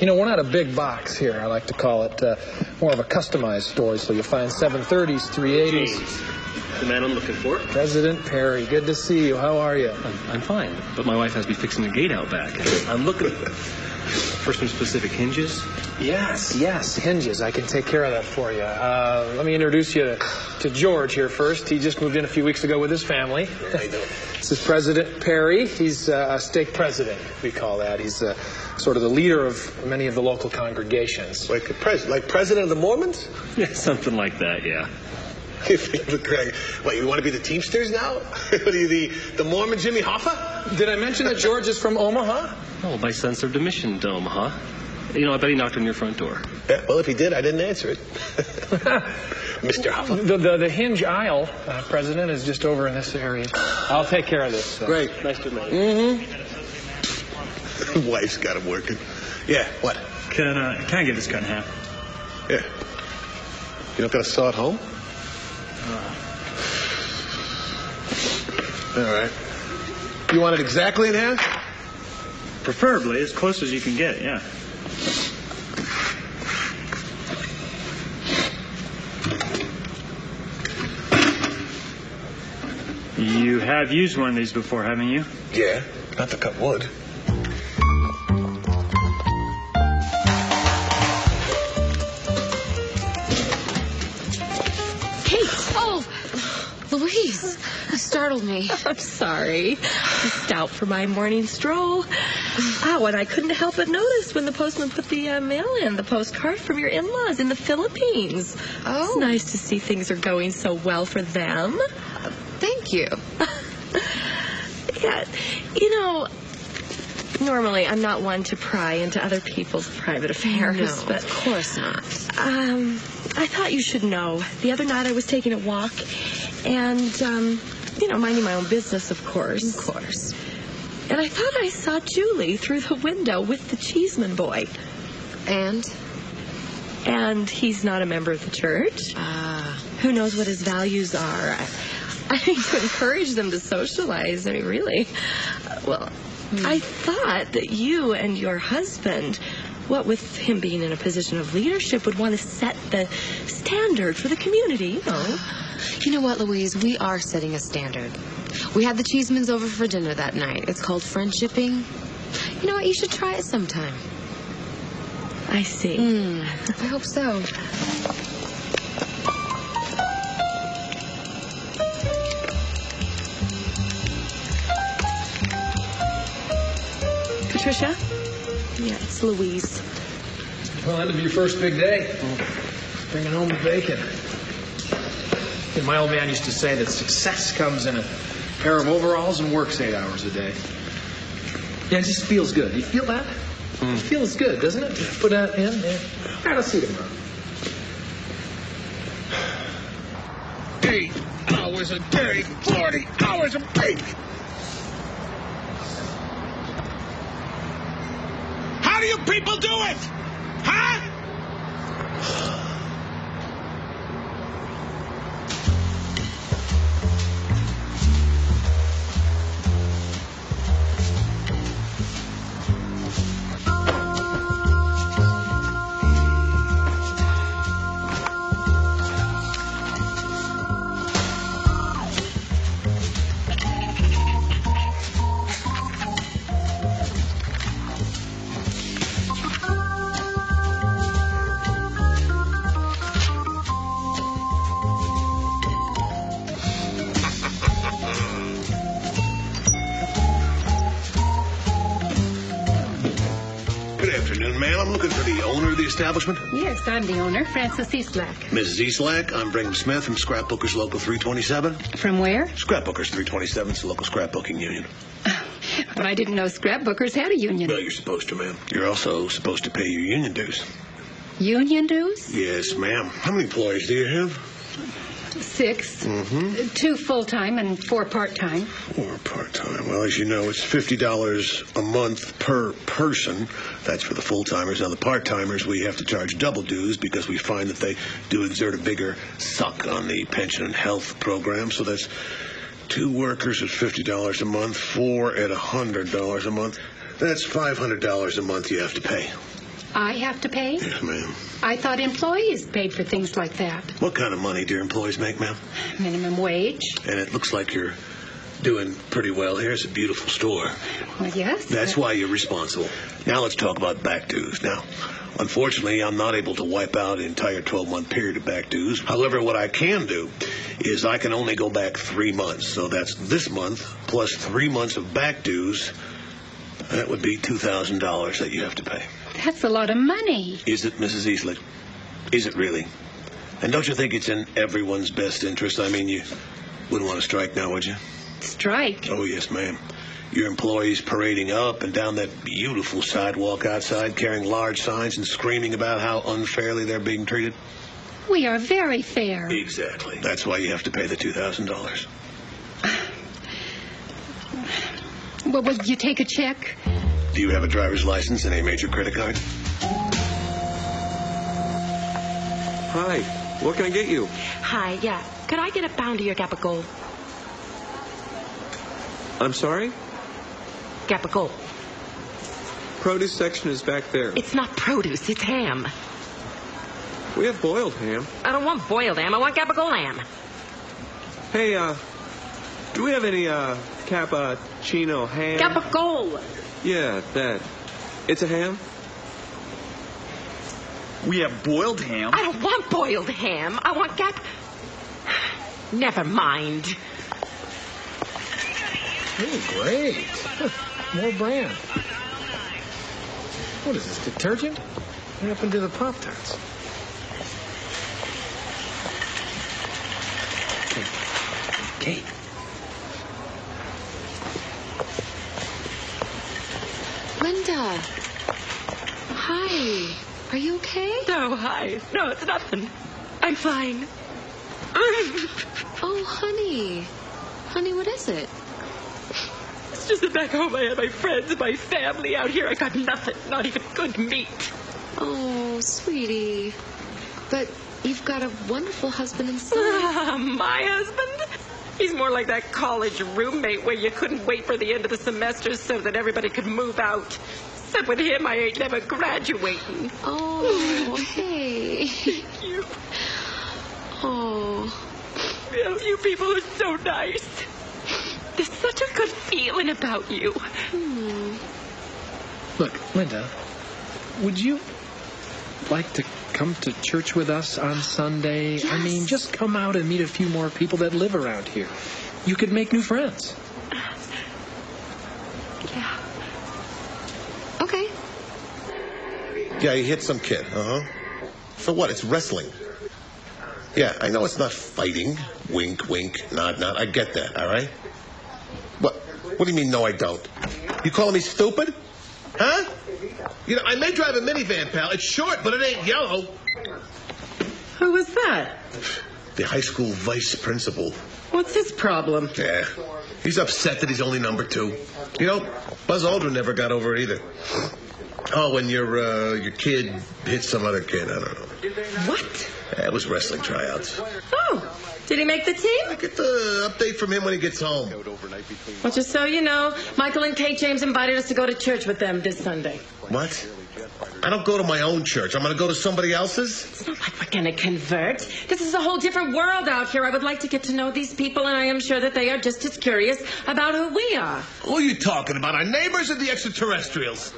You know, we're not a big box here. I like to call it more of a customized store. So you'll find 730s, 380s. The man I'm looking for. President Perry, good to see you. How are you? I'm fine, but my wife has me fixing the gate out back. I'm looking for some specific hinges. Yes, hinges. I can take care of that for you. Let me introduce you to George here first. He just moved in a few weeks ago with his family. This is President Perry. He's a stake president, we call that. He's sort of the leader of many of the local congregations. Like president of the Mormons? Yeah, something like that, yeah. What, you want to be the Teamsters now? What are you, the Mormon Jimmy Hoffa? Did I mention that George is from Omaha? Oh, my son served a mission to Omaha. You know, I bet he knocked on your front door. Yeah, well, if he did, I didn't answer it. Mr. Hoffa. The hinge aisle, President, is just over in this area. I'll take care of this. Great. Nice to meet you. Mm-hmm. Wife's got him working. Yeah, what? Can I get this cut in half? Yeah. You don't got a saw at home? All right. You want it exactly in half? Preferably as close as you can get, yeah. You have used one of these before, haven't you? Yeah, not to cut wood. Louise, you startled me. I'm sorry. Just out for my morning stroll. Oh, and I couldn't help but notice when the postman put the mail in, the postcard from your in-laws in the Philippines. Oh. It's nice to see things are going so well for them. Thank you. Yeah, you know, normally I'm not one to pry into other people's private affairs. No, but of course not. I thought you should know. The other night I was taking a walk and, you know, minding my own business, of course. Of course. And I thought I saw Julie through the window with the Cheeseman boy. And? And he's not a member of the church. Who knows what his values are? I mean, to encourage them to socialize. I mean, really. Well, I thought that you and your husband, what with him being in a position of leadership, would want to set the standard for the community, you know. You know what, Louise? We are setting a standard. We had the Cheesemans over for dinner that night. It's called friendshipping. You know what? You should try it sometime. I see. I hope so. Patricia? Yeah, it's Louise. Well, end of your first big day. Bringing home the bacon. And my old man used to say that success comes in a pair of overalls and works 8 hours a day. Yeah, it just feels good. You feel that? It feels good, doesn't it? Just put that in. Yeah. All right, I'll see you tomorrow. 8 hours a day, 40 hours a week. How do you people do it? Huh? Establishment? Yes, I'm the owner, Frances Eastlack. Mrs. Eastlack, I'm Brigham Smith from Scrapbookers Local 327. From where? Scrapbookers 327. It's the local scrapbooking union. But I didn't know scrapbookers had a union. Well, you're supposed to, ma'am. You're also supposed to pay your union dues. Union dues? Yes, ma'am. How many employees do you have? 6. 2 full-time and 4 part-time. 4 part-time. Well, as you know, it's $50 a month per person. That's for the full-timers. Now, the part-timers, we have to charge double dues because we find that they do exert a bigger suck on the pension and health program. So that's 2 workers at $50 a month, 4 at $100 a month. That's $500 a month you have to pay. I have to pay? Yes, ma'am. I thought employees paid for things like that. What kind of money do your employees make, ma'am? Minimum wage. And it looks like you're doing pretty well here. It's a beautiful store. Well, yes. That's why you're responsible. Now let's talk about back dues. Now, unfortunately, I'm not able to wipe out an entire 12-month period of back dues. However, what I can do is I can only go back 3 months. So that's this month plus 3 months of back dues. That would be $2,000 that you have to pay. That's a lot of money. Is it, Mrs. Eastlack? Is it really? And don't you think it's in everyone's best interest? I mean, you wouldn't want to strike now, would you? Strike? Oh, yes, ma'am. Your employees parading up and down that beautiful sidewalk outside, carrying large signs and screaming about how unfairly they're being treated. We are very fair. Exactly. That's why you have to pay the $2,000. Well, would you take a check? Do you have a driver's license and a major credit card? Hi, what can I get you? Hi, yeah. Could I get a pound of your gabagool? I'm sorry? Gabagool. Produce section is back there. It's not produce, it's ham. We have boiled ham. I don't want boiled ham, I want gabagool ham. Hey, do we have any, cappuccino ham? Gabagool! Yeah, that. It's a ham? We have boiled ham. I don't want boiled ham. I want Never mind. Oh, great. More brand. What is this, detergent? What happened to the Pop-Tarts? Kate. Linda. Hi. Are you okay? No, hi. No, it's nothing. I'm fine. Oh, honey. Honey, what is it? It's just that back home I had my friends and my family. Out here I got nothing. Not even good meat. Oh, sweetie. But you've got a wonderful husband and son. My husband? He's more like that college roommate where you couldn't wait for the end of the semester so that everybody could move out. Except with him, I ain't never graduating. Oh, hey. Thank you. Oh. Well, you people are so nice. There's such a good feeling about you. Look, Linda, would you like to come to church with us on Sunday? Yes. I mean, just come out and meet a few more people that live around here. You could make new friends. Yeah. Okay. Yeah, you hit some kid, For what? It's wrestling. Yeah, I know it's not fighting. Wink, wink, nod, nod. I get that, all right? What do you mean, no, I don't? You calling me stupid? Huh? You know, I may drive a minivan, pal. It's short, but it ain't yellow. Who was that? The high school vice principal. What's his problem? Yeah. He's upset that he's only number 2. You know, Buzz Aldrin never got over it either. Oh, when your kid hit some other kid, I don't know. What? Yeah, it was wrestling tryouts. Oh, did he make the team? I get the update from him when he gets home. Well, just so you know, Michael and Kate James invited us to go to church with them this Sunday. What? I don't go to my own church. I'm going to go to somebody else's? It's not like we're going to convert. This is a whole different world out here. I would like to get to know these people, and I am sure that they are just as curious about who we are. Who are you talking about? Our neighbors or the extraterrestrials?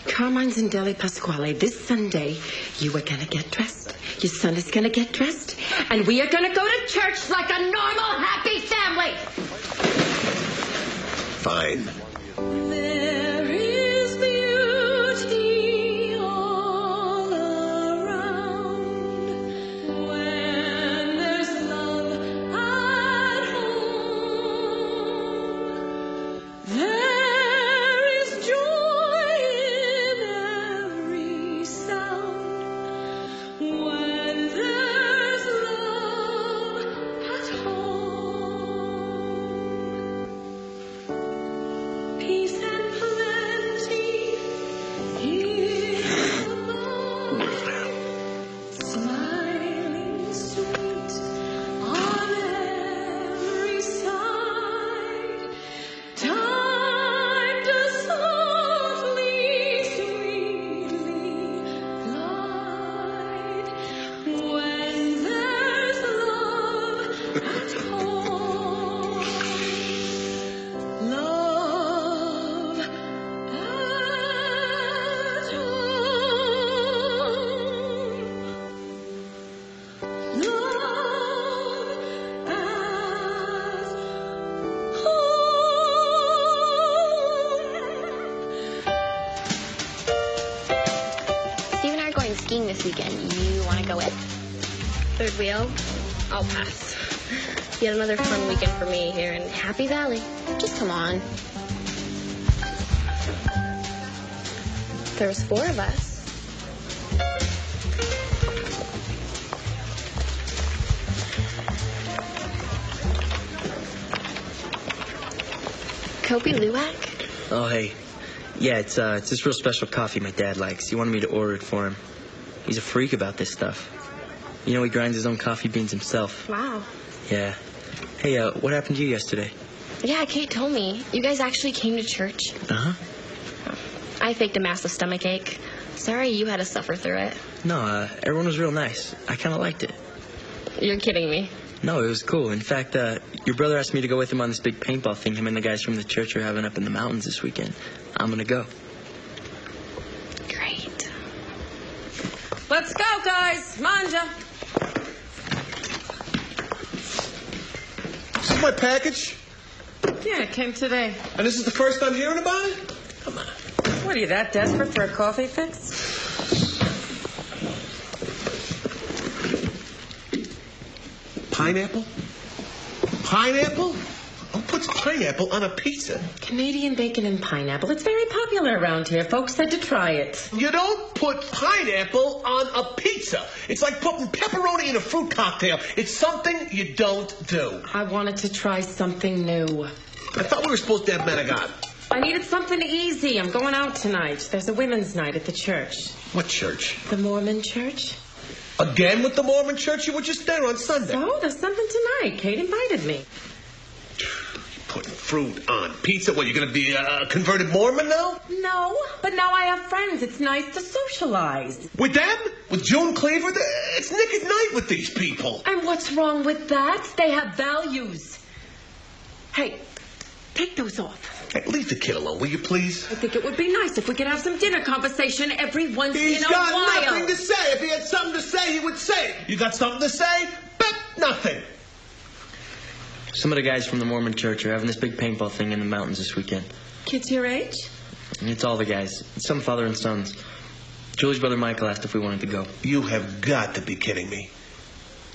Carmine's in Deli Pasquale this Sunday. You are going to get dressed. Your son is going to get dressed. And we are going to go to church like a normal, happy family. Fine. There is beauty all around when there's love at home. There is joy in every sound when there's love at home. Peace and plenty in the morning, smiling sweet on every side. Time to softly, sweetly glide when there's love at home. Love at home. Love Steve and I are going skiing this weekend. You want to go with? Third wheel? I'll pass. Yet another fun weekend for me here in Happy Valley. Just come on. There's 4 of us. Kobe Luwak? Oh, hey. Yeah, it's this real special coffee my dad likes. He wanted me to order it for him. He's a freak about this stuff. You know, he grinds his own coffee beans himself. Wow. Yeah. Hey, what happened to you yesterday? Yeah, Kate told me. You guys actually came to church. Uh-huh. I faked a massive stomach ache. Sorry you had to suffer through it. No, everyone was real nice. I kind of liked it. You're kidding me. No, it was cool. In fact, your brother asked me to go with him on this big paintball thing him and the guys from the church are having up in the mountains this weekend. I'm gonna go. Great. Let's go, guys. Manja. This is my package. Yeah, it came today. And this is the first I'm hearing about it? Come on. What, are you that desperate for a coffee fix? Pineapple? Pineapple? Who puts pineapple on a pizza? Canadian bacon and pineapple. It's very popular around here. Folks said to try it. You don't put pineapple on a pizza. It's like putting pepperoni in a fruit cocktail. It's something you don't do. I wanted to try something new. I thought we were supposed to have men of God. I needed something easy. I'm going out tonight. There's a women's night at the church. What church? The Mormon church. Again with the Mormon church? You were just there on Sunday. So, there's something tonight. Kate invited me. Putting fruit on pizza? What, you're going to be a converted Mormon now? No, but now I have friends. It's nice to socialize. With them? With June Cleaver? It's Nick at Night with these people. And what's wrong with that? They have values. Hey, Take those off. Hey, leave the kid alone, will you please? I think it would be nice if we could have some dinner conversation every once in a while. He's got nothing to say. If he had something to say, he would say it. You got something to say? Bet nothing. Some of the guys from the Mormon church are having this big paintball thing in the mountains this weekend. Kids your age? It's all the guys. It's some father and sons. Julie's brother Michael asked if we wanted to go. You have got to be kidding me.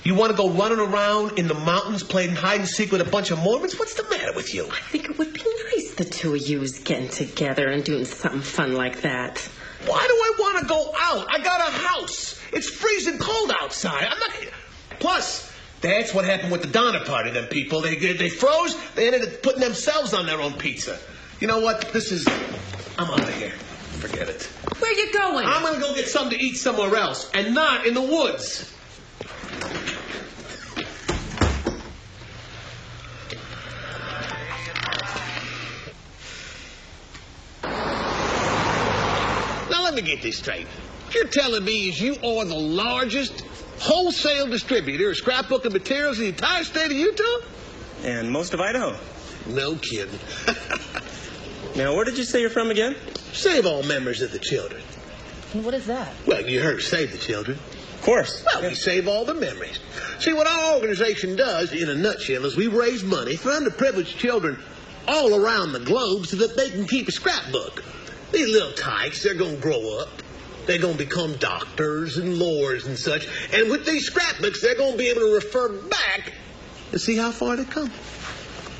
You want to go running around in the mountains playing hide and seek with a bunch of Mormons? What's the matter with you? I think it would be nice, the two of yous getting together and doing something fun like that. Why do I want to go out? I got a house. It's freezing cold outside. I'm not... Plus, that's what happened with the Donner Party, them people. They froze. They ended up putting themselves on their own pizza. You know what? I'm out of here. Forget it. Where you going? I'm going to go get something to eat somewhere else, and not in the woods. Now, let me get this straight. What you're telling me is you are the largest wholesale distributor of scrapbooking materials in the entire state of Utah? And most of Idaho. No kidding. Now, where did you say you're from again? Save all memories of the children. And what is that? Well, you heard save the children. Of course. Well, we save all the memories. See, what our organization does, in a nutshell, is we raise money for underprivileged children all around the globe so that they can keep a scrapbook. These little tykes, they're going to grow up. They're going to become doctors and lawyers and such. And with these scrapbooks, they're going to be able to refer back and see how far they come.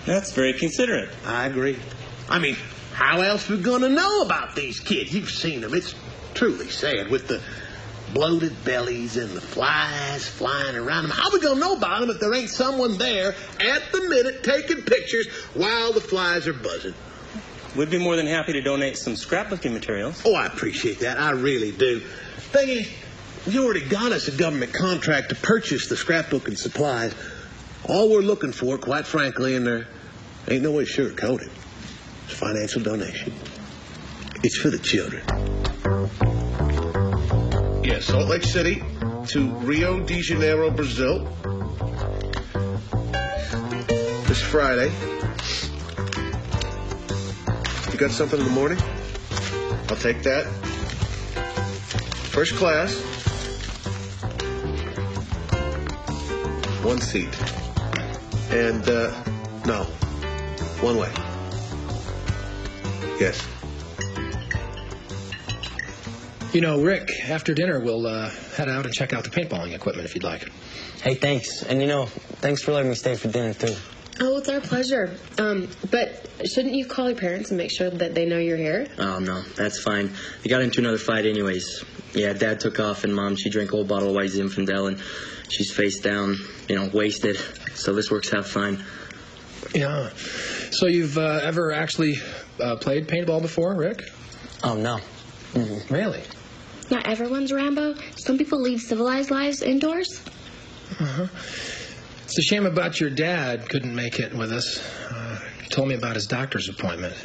That's very considerate. I agree. I mean, how else are we going to know about these kids? You've seen them. It's truly sad with the bloated bellies and the flies flying around them. How are we going to know about them if there ain't someone there at the minute taking pictures while the flies are buzzing? We'd be more than happy to donate some scrapbooking materials. Oh, I appreciate that. I really do. Thing is, you already got us a government contract to purchase the scrapbooking supplies. All we're looking for, quite frankly, and there ain't no way to sugarcoat it, is financial donation. It's for the children. Yeah, Salt Lake City to Rio de Janeiro, Brazil. This Friday. You got something in the morning? I'll take that. First class. One seat. And, no. One way. Yes. You know, Rick, after dinner, we'll head out and check out the paintballing equipment if you'd like. Hey, thanks. And, thanks for letting me stay for dinner, too. Oh, it's our pleasure. But shouldn't you call your parents and make sure that they know you're here? Oh, no, that's fine. They got into another fight anyways. Yeah, Dad took off, and Mom, she drank a whole bottle of White Zinfandel, and she's face down, wasted. So this works out fine. Yeah. So you've ever actually played paintball before, Rick? Oh, no. Mm-hmm. Really? Not everyone's Rambo. Some people lead civilized lives indoors. Uh-huh. It's a shame about your dad couldn't make it with us. He told me about his doctor's appointment.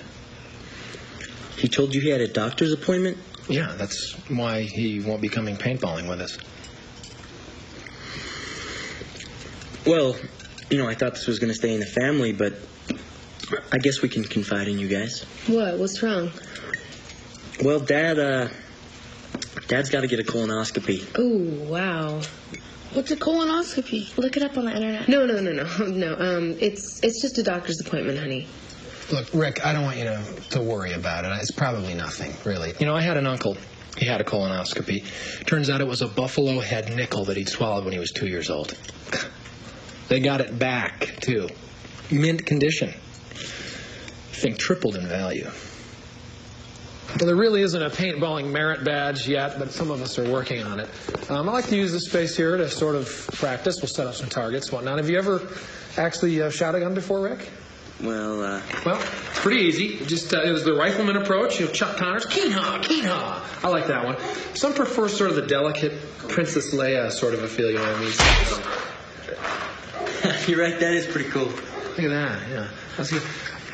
He told you he had a doctor's appointment? Yeah, that's why he won't be coming paintballing with us. Well, I thought this was going to stay in the family, but I guess we can confide in you guys. What? What's wrong? Well, Dad's got to get a colonoscopy. Oh, wow. What's a colonoscopy? Look it up on the internet. No. It's just a doctor's appointment, honey. Look, Rick, I don't want you to worry about it. It's probably nothing, really. I had an uncle. He had a colonoscopy. Turns out it was a buffalo head nickel that he'd swallowed when he was 2 years old. They got it back, too. Mint condition. I think tripled in value. Well, there really isn't a paintballing merit badge yet, but some of us are working on it. I like to use this space here to sort of practice. We'll set up some targets, whatnot. Have you ever actually shot a gun before, Rick? Well, pretty easy. Just it was the rifleman approach. Chuck Connors, keen-haw. I like that one. Some prefer sort of the delicate Princess Leia sort of a feel, you know what I mean? You're right, that is pretty cool. Look at that, yeah.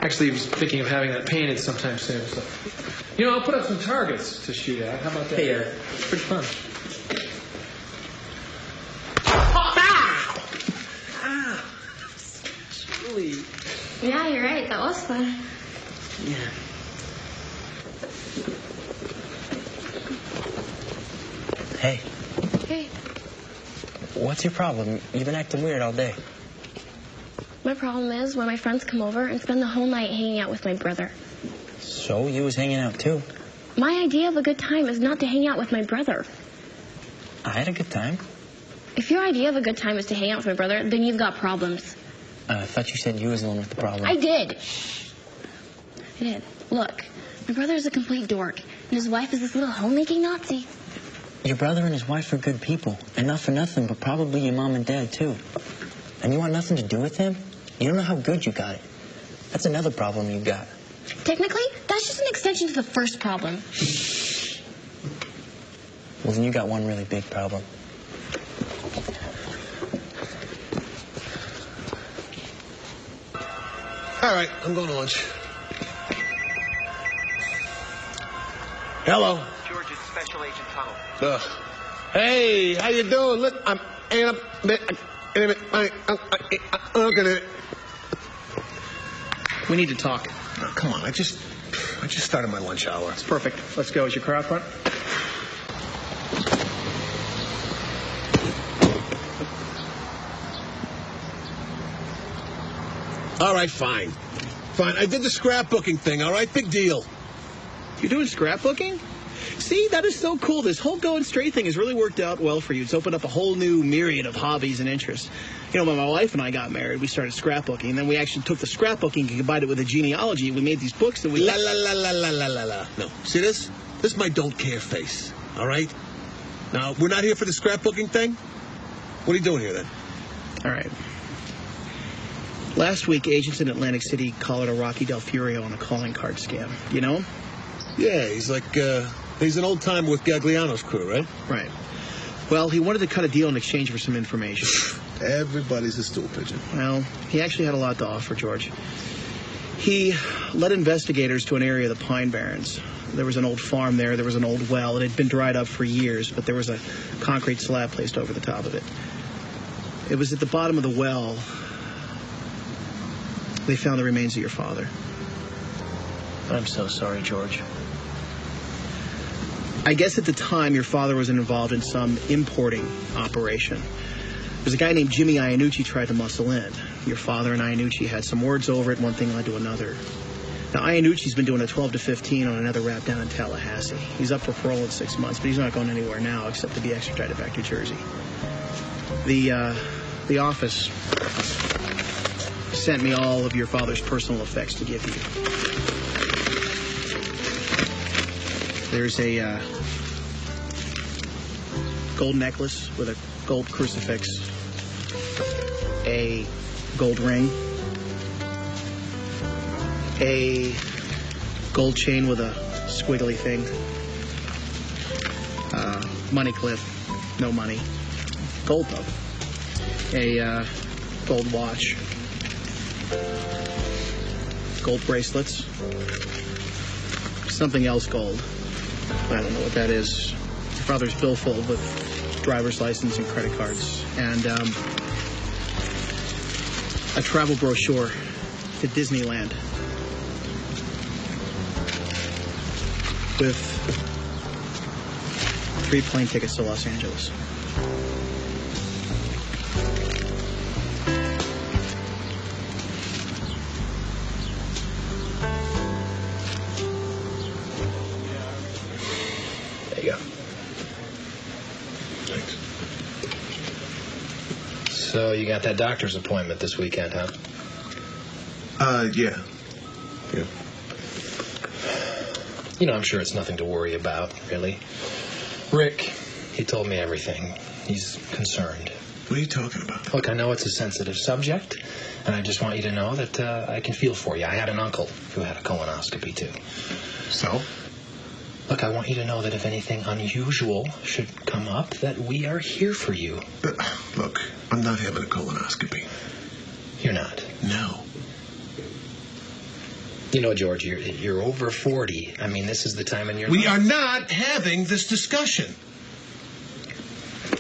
Actually, I was thinking of having that painted sometime soon. So. I'll put up some targets to shoot at. How about that? Hey, it's pretty fun. Julie. Yeah, you're right. That was fun. Yeah. Hey. Hey. What's your problem? You've been acting weird all day. My problem is when my friends come over and spend the whole night hanging out with my brother. So, you was hanging out too? My idea of a good time is not to hang out with my brother. I had a good time. If your idea of a good time is to hang out with my brother, then you've got problems. I thought you said you was the one with the problem. I did. I did. Look, my brother is a complete dork, and his wife is this little homemaking Nazi. Your brother and his wife are good people, and not for nothing, but probably your mom and dad too. And you want nothing to do with them? You don't know how good you got it. That's another problem you got. Technically, that's just an extension to the first problem. Well, then you got one really big problem. All right, I'm going to lunch. Hello. George's Special Agent Tunnel. Hey, how you doing? Look, I'm okay. We need to talk. Oh, come on, I just started my lunch hour. It's perfect. Let's go. Is your car out front? All right, fine. Fine, I did the scrapbooking thing, all right? Big deal. You're doing scrapbooking? See, that is so cool. This whole going straight thing has really worked out well for you. It's opened up a whole new myriad of hobbies and interests. You know, when my wife and I got married, we started scrapbooking, and then we actually took the scrapbooking and combined it with a genealogy. We made these books that we... La. No, see this? This is my don't care face, all right? Now, we're not here for the scrapbooking thing? What are you doing here, then? All right. Last week, agents in Atlantic City collared a Rocky Del Furio on a calling card scam. You know him? Yeah, he's like, he's an old timer with Gagliano's crew, right? Right. Well, he wanted to cut a deal in exchange for some information. Everybody's a stool pigeon. Well, he actually had a lot to offer, George. He led investigators to an area of the Pine Barrens. There was an old farm there. There was an old well. It had been dried up for years, but there was a concrete slab placed over the top of it. It was at the bottom of the well they found the remains of your father. I'm so sorry, George. I guess at the time your father was involved in some importing operation. There's a guy named Jimmy Iannucci tried to muscle in. Your father and Iannucci had some words over it. One thing led to another. Now, Iannucci's been doing a 12 to 15 on another rap down in Tallahassee. He's up for parole in 6 months, but he's not going anywhere now except to be extradited back to Jersey. The office sent me all of your father's personal effects to give you. There's a gold necklace with a gold crucifix, a gold ring, a gold chain with a squiggly thing, money clip, no money, gold though, a gold watch, gold bracelets, something else gold. I don't know what that is. Your father's billfold with driver's license and credit cards, and a travel brochure to Disneyland with 3 plane tickets to Los Angeles. There you go. Thanks. So you got that doctor's appointment this weekend, huh? Yeah. You know, I'm sure it's nothing to worry about, really. Rick, he told me everything. He's concerned. What are you talking about? Look, I know it's a sensitive subject, and I just want you to know that I can feel for you. I had an uncle who had a colonoscopy, too. So? Look, I want you to know that if anything unusual should come up, that we are here for you. Look, I'm not having a colonoscopy. You're not? No. You know, George, you're over 40. I mean, this is the time in your We life. are not having this discussion.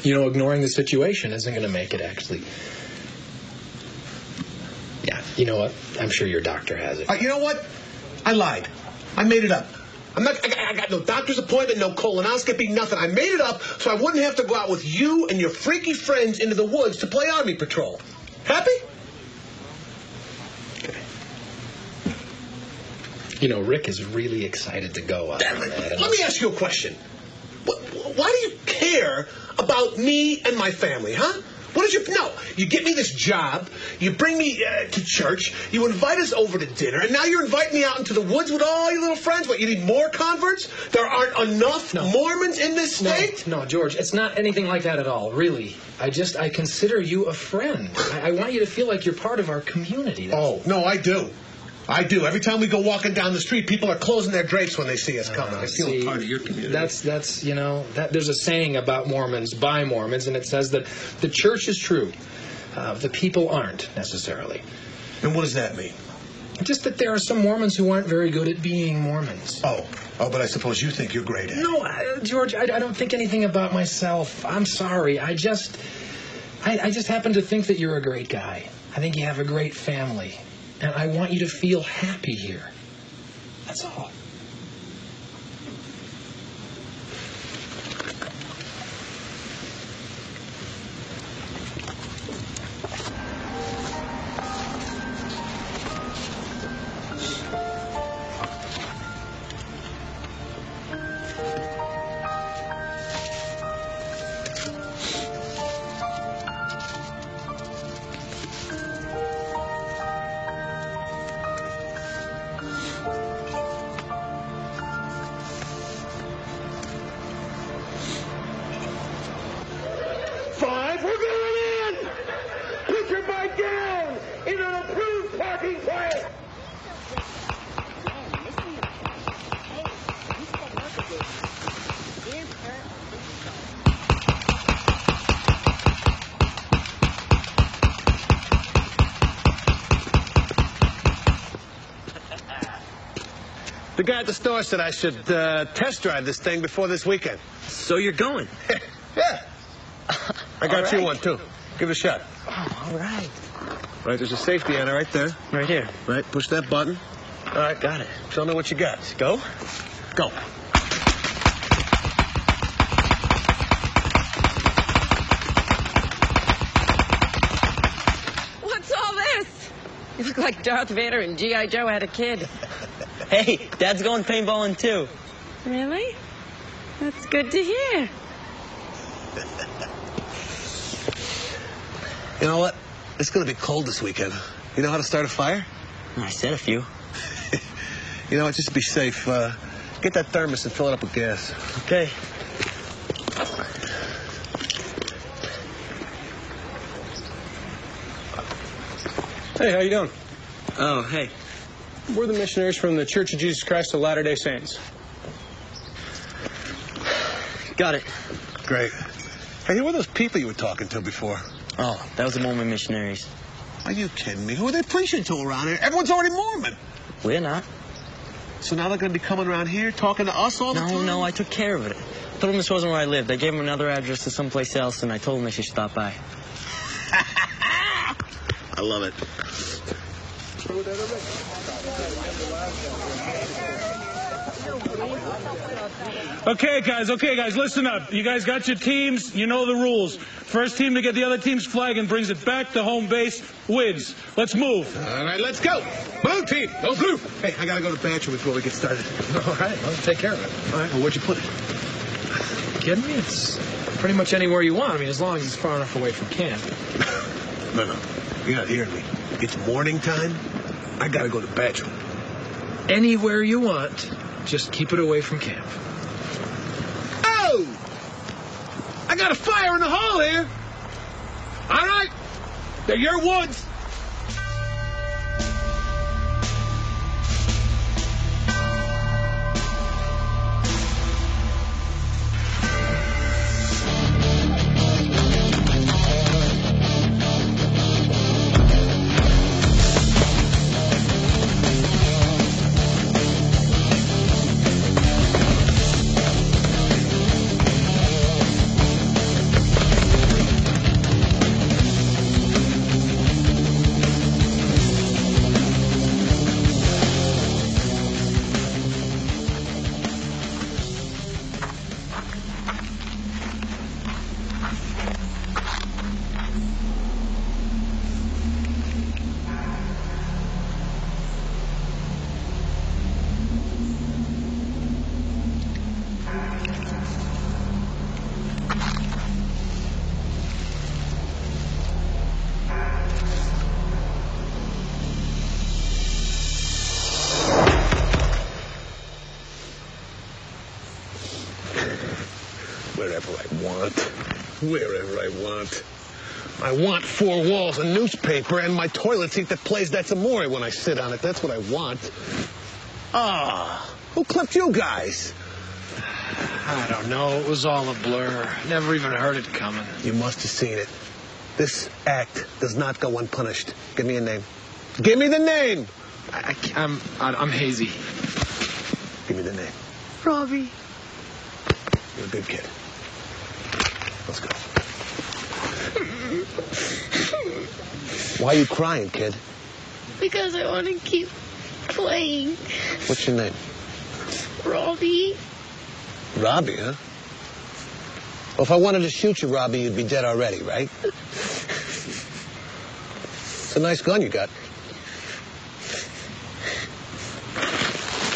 You know, ignoring the situation isn't going to make it, actually. Yeah, You know what? I'm sure your doctor has it. You know what? I lied. I made it up. I got no doctor's appointment, no colonoscopy, nothing. I made it up so I wouldn't have to go out with you and your freaky friends into the woods to play Army Patrol. Happy? Okay. You know, Rick is really excited to go out. Let me ask you a question. Why do you care about me and my family, huh? What did you... No, you get me this job, you bring me to church, you invite us over to dinner, and now you're inviting me out into the woods with all your little friends? What, you need more converts? There aren't enough Mormons in this state? No, George, it's not anything like that at all, really. I consider you a friend. I want you to feel like you're part of our community. Oh, no, I do. I do. Every time we go walking down the street, people are closing their drapes when they see us coming. I feel part of your community. That's you know, there's a saying about Mormons by Mormons, and it says that the church is true. The people aren't, necessarily. And what does that mean? Just that there are some Mormons who aren't very good at being Mormons. Oh, but I suppose you think you're great at it. No, George, I don't think anything about myself. I'm sorry. I just happen to think that you're a great guy. I think you have a great family. And I want you to feel happy here. That's all. The guy at the store said I should test drive this thing before this weekend. So you're going? Yeah. I got you one, too. Give it a shot. Oh, all right. Right, there's a safety anna right there. Right here. Right, push that button. All right. Got it. Show me what you got. Go? Go. What's all this? You look like Darth Vader and G.I. Joe had a kid. Hey, Dad's going paintballing, too. Really? That's good to hear. You know what? It's going to be cold this weekend. You know how to start a fire? I said a few. You know what? Just to be safe, get that thermos and fill it up with gas. Okay. Hey, how you doing? Oh, hey. We're the missionaries from the Church of Jesus Christ of Latter-day Saints. Got it. Great. Hey, who were those people you were talking to before? Oh, that was the Mormon missionaries. Are you kidding me? Who are they preaching to around here? Everyone's already Mormon. We're not. So now they're going to be coming around here talking to us all the time? No, I took care of it. I told them this wasn't where I lived. I gave them another address to someplace else, and I told them they should stop by. I love it. Okay, guys, listen up. You guys got your teams. You know the rules. First team to get the other team's flag and brings it back to home base wins. Let's move. All right, let's go. Blue team, go blue. Hey, I got to go to the bathroom before we get started. All right, well, take care of it. All right, well, where'd you put it? You kidding me? It's pretty much anywhere you want. I mean, as long as it's far enough away from camp. No, you're not hearing me. It's morning time. I got to go to the bathroom. Anywhere you want. Just keep it away from camp. Oh! I got a fire in the hall here. All right. They're your woods. Wherever I want. I want 4 walls, a newspaper, and my toilet seat that plays That's Amore when I sit on it. That's what I want. Who clipped you guys? I don't know. It was all a blur. Never even heard it coming. You must have seen it. This act does not go unpunished. Give me a name. Give me the name! I'm hazy. Give me the name. Robbie. You're a good kid. Let's go. Why are you crying, kid? Because I want to keep playing. What's your name? Robbie. Robbie, huh? Well, if I wanted to shoot you, Robbie, you'd be dead already, right? It's a nice gun you got.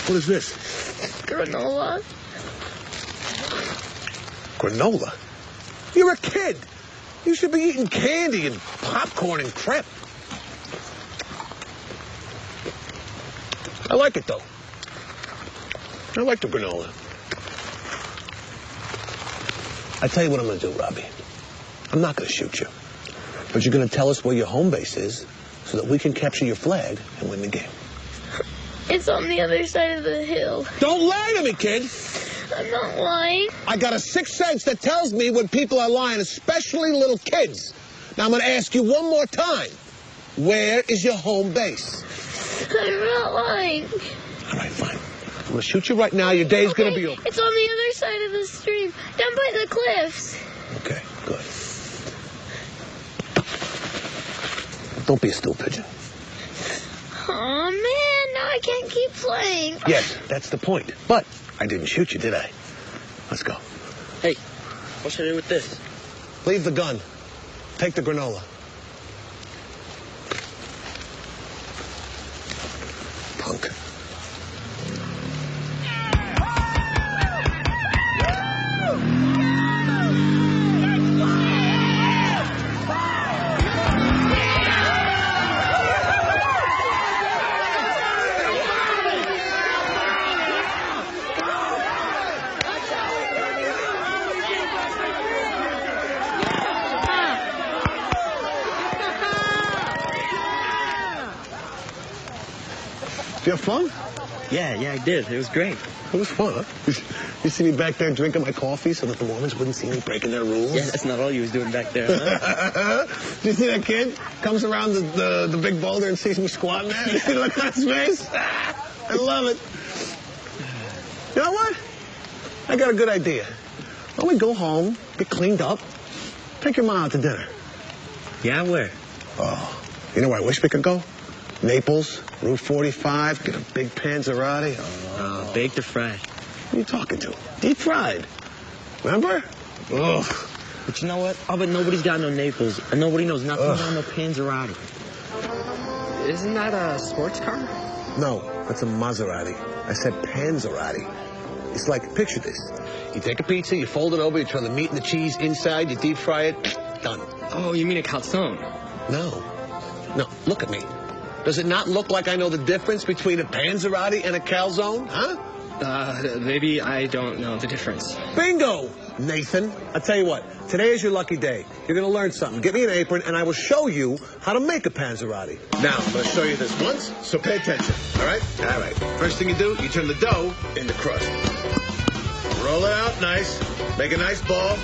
What is this? Granola. Granola? You're a kid. You should be eating candy and popcorn and crap. I like it, though. I like the granola. I tell you what I'm going to do, Robbie. I'm not going to shoot you. But you're going to tell us where your home base is so that we can capture your flag and win the game. It's on the other side of the hill. Don't lie to me, kid. I'm not lying. I got a sixth sense that tells me when people are lying, especially little kids. Now, I'm going to ask you one more time. Where is your home base? I'm not lying. All right, fine. I'm going to shoot you right now. Your day's going to be over. It's on the other side of the stream, down by the cliffs. Okay, good. Don't be a stool pigeon. Oh, man, now I can't keep playing. Yes, that's the point. But I didn't shoot you, did I? Let's go. Hey, what should I do with this? Leave the gun. Take the granola. Punk. Did you have fun? Yeah, I did. It was great. It was fun, huh? You see me back there drinking my coffee so that the Mormons wouldn't see me breaking their rules? Yeah, that's not all you was doing back there, huh? Did you see that kid? Comes around the big boulder and sees me squatting there. You see the look on his face? I love it. You know what? I got a good idea. Why don't we go home, get cleaned up, take your mom out to dinner? Yeah, where? Oh, you know where I wish we could go? Naples, Route 45, get a big panzerotti. Baked or fried? Who are you talking to? Deep fried. Remember? Ugh. But you know what? I bet nobody's got no Naples, and nobody knows nothing about no panzerotti. Isn't that a sports car? No, that's a Maserati. I said panzerotti. It's like, picture this. You take a pizza, you fold it over, you throw the meat and the cheese inside, you deep fry it, done. Oh, you mean a calzone? No, look at me. Does it not look like I know the difference between a panzerotti and a calzone, huh? Maybe I don't know the difference. Bingo, Nathan. I'll tell you what, today is your lucky day. You're going to learn something. Get me an apron, and I will show you how to make a panzerotti. Now, I'm going to show you this once, so pay attention, all right? All right. First thing you do, you turn the dough into crust. Roll it out nice. Make a nice ball.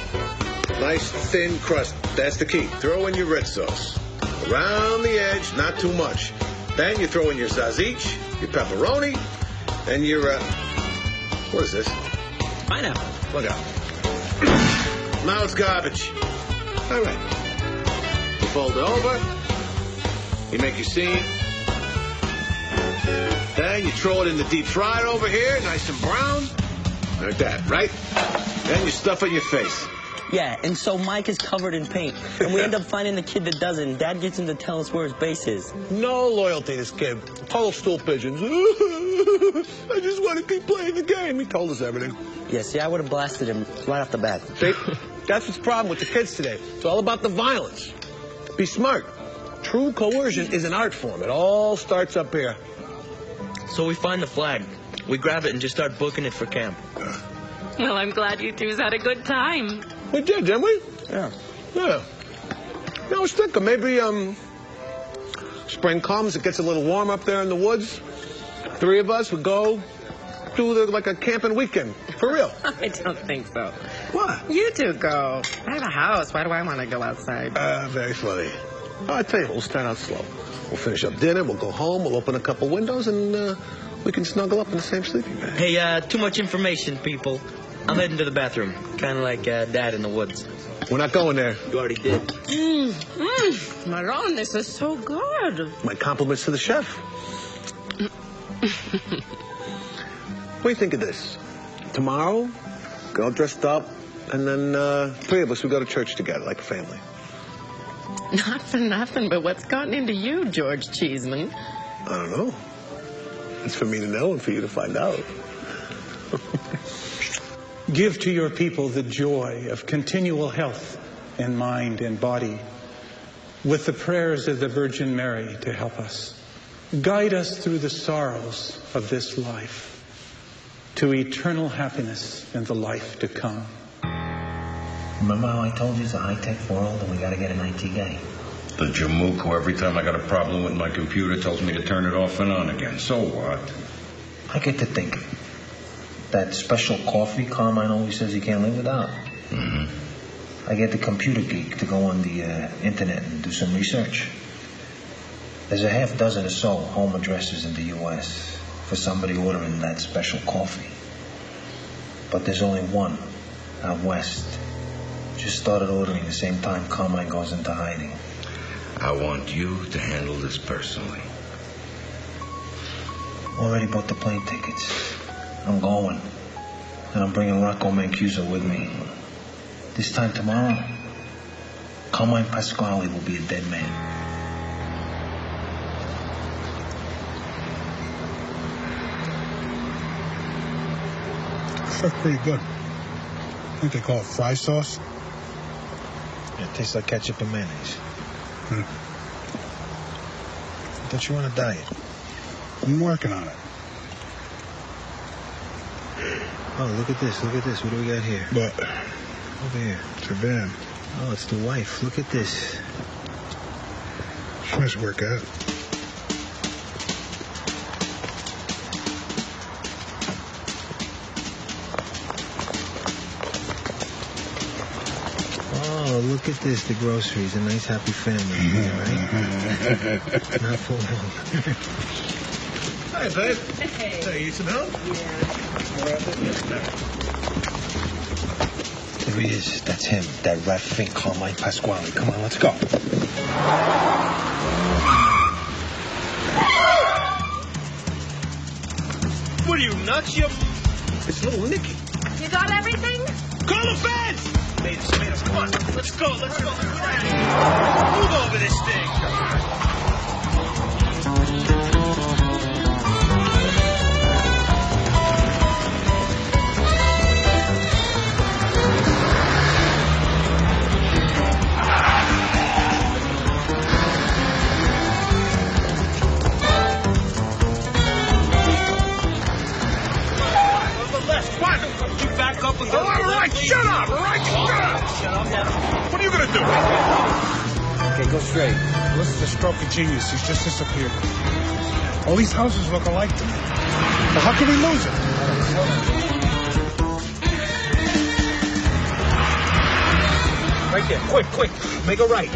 Nice, thin crust. That's the key. Throw in your red sauce. Around the edge, not too much. Then you throw in your tzatziki, your pepperoni, and your, what is this? Pineapple. Look out. Now it's garbage. All right. You fold it over. You make your scene. Then you throw it in the deep fryer over here, nice and brown. Like that, right? Then you stuff it in your face. Yeah, and so Mike is covered in paint, and we end up finding the kid that doesn't. Dad gets him to tell us where his base is. No loyalty, this kid. Total stool pigeons. I just want to keep playing the game. He told us everything. Yeah, see, I would have blasted him right off the bat. See, that's what's the problem with the kids today. It's all about the violence. Be smart. True coercion is an art form. It all starts up here. So we find the flag. We grab it and just start booking it for camp. Well, I'm glad you two's had a good time. We did, didn't we? Yeah. Yeah. I was thinking maybe, spring comes, it gets a little warm up there in the woods. 3 of us would go do like a camping weekend. For real. I don't think so. What? You two go. I have a house. Why do I want to go outside? Very funny. Oh, I tell you, we'll start out slow. We'll finish up dinner, we'll go home, we'll open a couple windows, and we can snuggle up in the same sleeping bag. Hey, too much information, people. I'm heading to the bathroom. Kind of like Dad in the woods. We're not going there. You already did. Maron, this is so good. My compliments to the chef. What do you think of this? Tomorrow, go all dressed up, and then 3 of us, we go to church together like a family. Not for nothing, but what's gotten into you, George Cheeseman? I don't know. It's for me to know and for you to find out. Give to your people the joy of continual health in mind and body, with the prayers of the Virgin Mary to help us. Guide us through the sorrows of this life to eternal happiness in the life to come. Remember how I told you it's a high-tech world and we gotta get an IT guy? The Jamook who every time I got a problem with my computer tells me to turn it off and on again. So what? I get to thinking. That special coffee Carmine always says he can't live without. Mm-hmm. I get the computer geek to go on the internet and do some research. There's a half dozen or so home addresses in the U.S. for somebody ordering that special coffee. But there's only one out west. Just started ordering the same time Carmine goes into hiding. I want you to handle this personally. Already bought the plane tickets. I'm going. And I'm bringing Rocco Mancuso with me. This time tomorrow, Carmine Pasquale will be a dead man. That's pretty good. I think they call it fry sauce. Yeah, it tastes like ketchup and mayonnaise. I thought you were on a diet. I'm working on it. Oh, look at this. Look at this. What do we got here? But over here. It's her van. Oh, it's the wife. Look at this. She must work out. Oh, look at this. The groceries. A nice, happy family here, right? Not for long. Hi, babe. Hey. Hey, you need some help? There he is. That's him. That rat fink Carmine Pasquale. Come on, let's go. What are you, nuts? It's little Nicky. You got everything? Call the feds! Tomatoes, come on. Let's go. Move over this thing. Shut up! What are you gonna do? Okay, go straight. This is a stroke of genius. He's just disappeared. All these houses look alike to me. But how can we lose it? Right there. Quick. Make a right.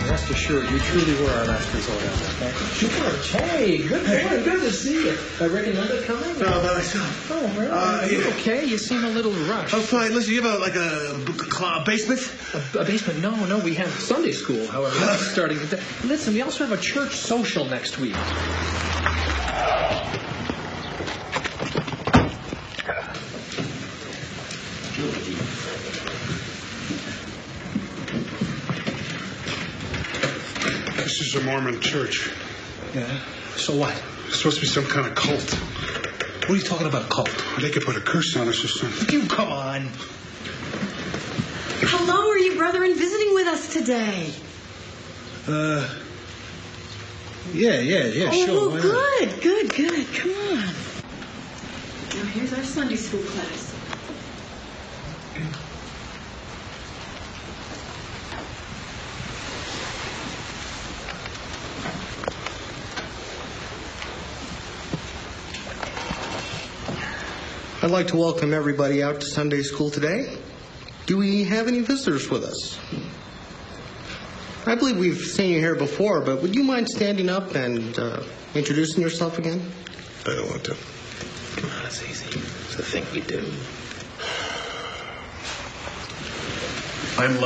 Rest assured, you truly were our last resort on that, okay? George, hey, good morning. Good to see you. I remember coming? No, by myself. Oh, really? Are you okay? You seem a little rushed. I'm fine. Listen, you have a basement? A basement? No. We have Sunday school, however. That's starting. Listen, we also have a church social next week. This is a Mormon church. Yeah? So what? It's supposed to be some kind of cult. What are you talking about, a cult? They could put a curse on us or something. You come on. Hello, are you brethren visiting with us today? Yeah, Oh, sure. well, good. Come on. Now here's our Sunday school class. I'd like to welcome everybody out to Sunday school today. Do we have any visitors with us? I believe we've seen you here before, but would you mind standing up and introducing yourself again? I don't want to. Come on, it's easy. It's the thing we do. I'm,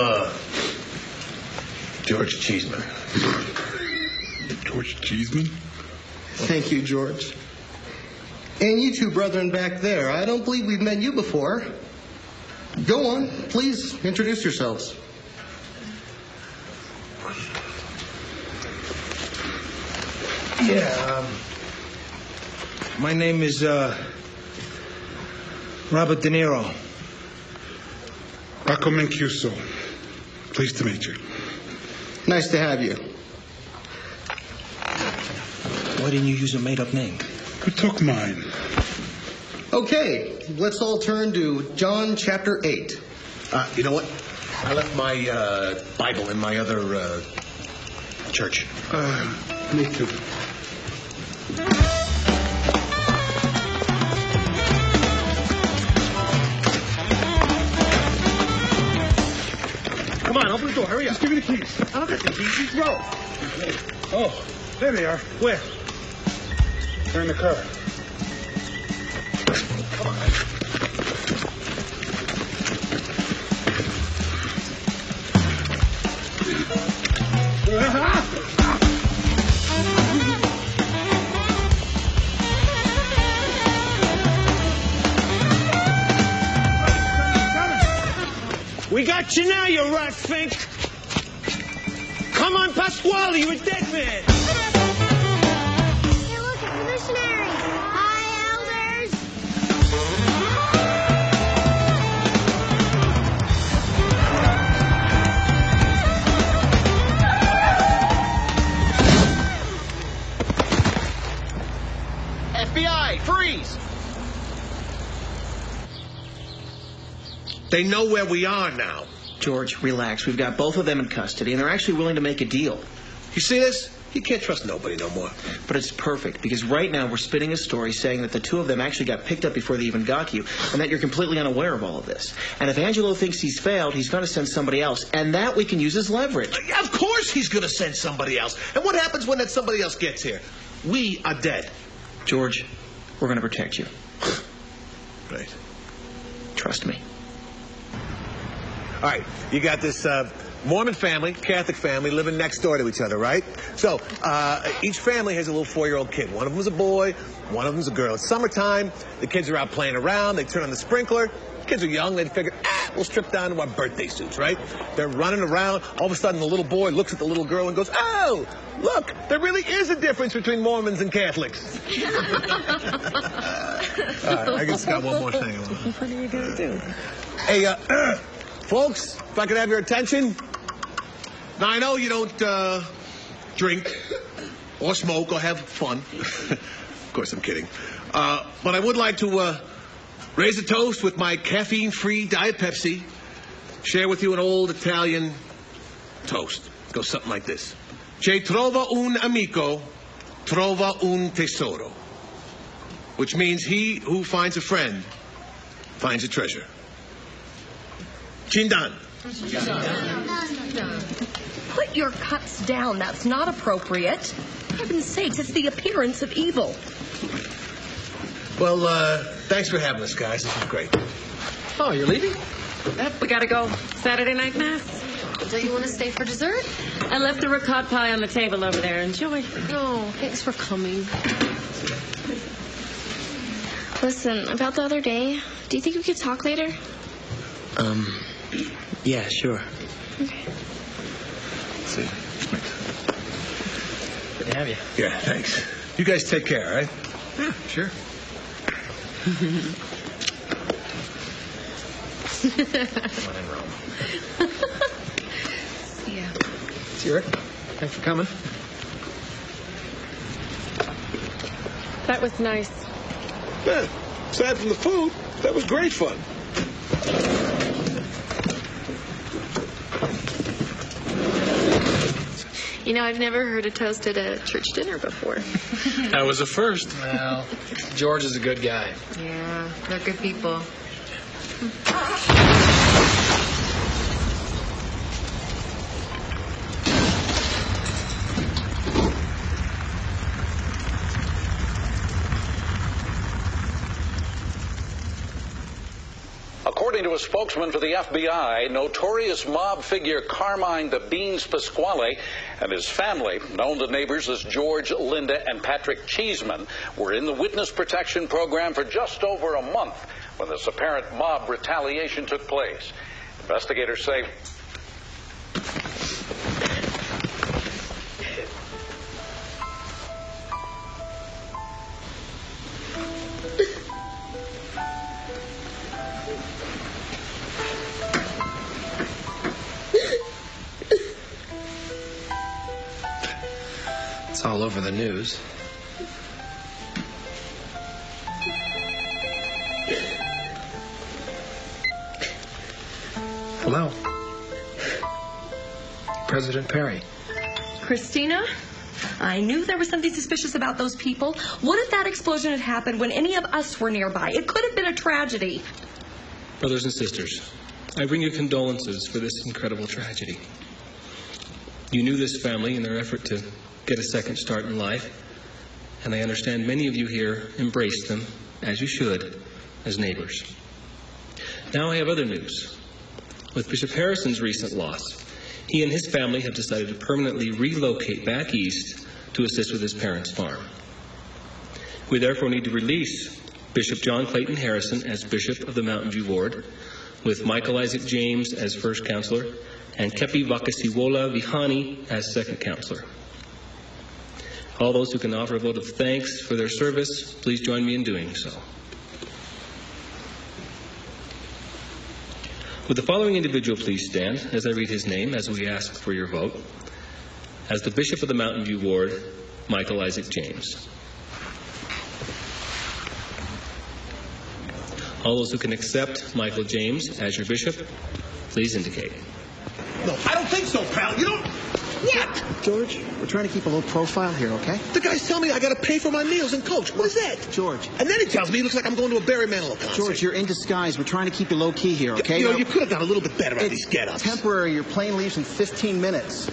George Cheeseman. George Cheeseman? Thank you, George. And you two brethren back there, I don't believe we've met you before. Go on, please introduce yourselves. Yeah, my name is Robert De Niro. Carmine Quiso. Pleased to meet you. Nice to have you. Why didn't you use a made-up name? Who took mine? Okay, let's all turn to John chapter 8. You know what? I left my Bible in my other church. Me too. Come on, open the door. Hurry up. Just give me the keys. I don't got the keys. These roll. Oh, there they are. Where? They're in the car. Come on. We got you now, you rat fink. Come on, Pasquale, you're a dead man. Hey, look, it's the missionaries. Hi, elders. FBI, freeze! They know where we are now. George, relax. We've got both of them in custody, and they're actually willing to make a deal. You see this? You can't trust nobody no more. But it's perfect, because right now we're spinning a story saying that the two of them actually got picked up before they even got to you, and that you're completely unaware of all of this. And if Angelo thinks he's failed, he's going to send somebody else, and that we can use as leverage. Of course he's going to send somebody else. And what happens when that somebody else gets here? We are dead. George, we're going to protect you. Right. Trust me. All right, you got this Mormon family, Catholic family, living next door to each other, right? So each family has a little 4-year-old kid. One of them's a boy, one of them's a girl. It's summertime. The kids are out playing around. They turn on the sprinkler. The kids are young. They figure, we'll strip down to our birthday suits, right? They're running around. All of a sudden, the little boy looks at the little girl and goes, oh, look, there really is a difference between Mormons and Catholics. I just got one more thing. What are you going to do? Hey, folks, if I could have your attention. Now, I know you don't drink or smoke or have fun. Of course, I'm kidding. But I would like to raise a toast with my caffeine-free Diet Pepsi. Share with you an old Italian toast. It goes something like this. Che trova un amico, trova un tesoro. Which means he who finds a friend finds a treasure. Chindan. Put your cups down. That's not appropriate. For heaven's sakes, it's the appearance of evil. Well, thanks for having us, guys. This was great. Oh, you're leaving? Yep, we gotta go. Saturday night mass. Don't you want to stay for dessert? I left the ricotta pie on the table over there. Enjoy. Oh, thanks for coming. Listen, about the other day, do you think we could talk later? Yeah, sure. Okay. See. Good to have you. Yeah, thanks. You guys take care, all right? Yeah, sure. One in Rome. Yeah. See you, Rick. Thanks for coming. That was nice. Good. Aside from the food, that was great fun. You know, I've never heard a toast at a church dinner before. That was a first. Well, George is a good guy. Yeah, they're good people. According to a spokesman for the FBI, notorious mob figure Carmine the Beans Pasquale and his family, known to neighbors as George, Linda, and Patrick Cheeseman, were in the witness protection program for just over a month when this apparent mob retaliation took place. Investigators say it's all over the news. Hello. President Perry. Christina, I knew there was something suspicious about those people. What if that explosion had happened when any of us were nearby? It could have been a tragedy. Brothers and sisters, I bring you condolences for this incredible tragedy. You knew this family in their effort to get a second start in life, and I understand many of you here embraced them, as you should, as neighbors. Now I have other news. With Bishop Harrison's recent loss, he and his family have decided to permanently relocate back east to assist with his parents' farm. We therefore need to release Bishop John Clayton Harrison as Bishop of the Mountain View Ward, with Michael Isaac James as first counselor, and Kepi Vakasiwola Vihani as second counselor. All those who can offer a vote of thanks for their service, please join me in doing so. Would the following individual please stand as I read his name as we ask for your vote? As the Bishop of the Mountain View Ward, Michael Isaac James. All those who can accept Michael James as your bishop, please indicate. No, I don't think so, pal. You don't... What? George, we're trying to keep a low profile here, okay? The guy's telling me I gotta pay for my meals and coach. What is that? George. And then he tells me he looks like I'm going to a Barry Manilow concert. George, you're in disguise. We're trying to keep you low-key here, okay? You know, you could have done a little bit better at these get-ups. Temporary. Your plane leaves in 15 minutes.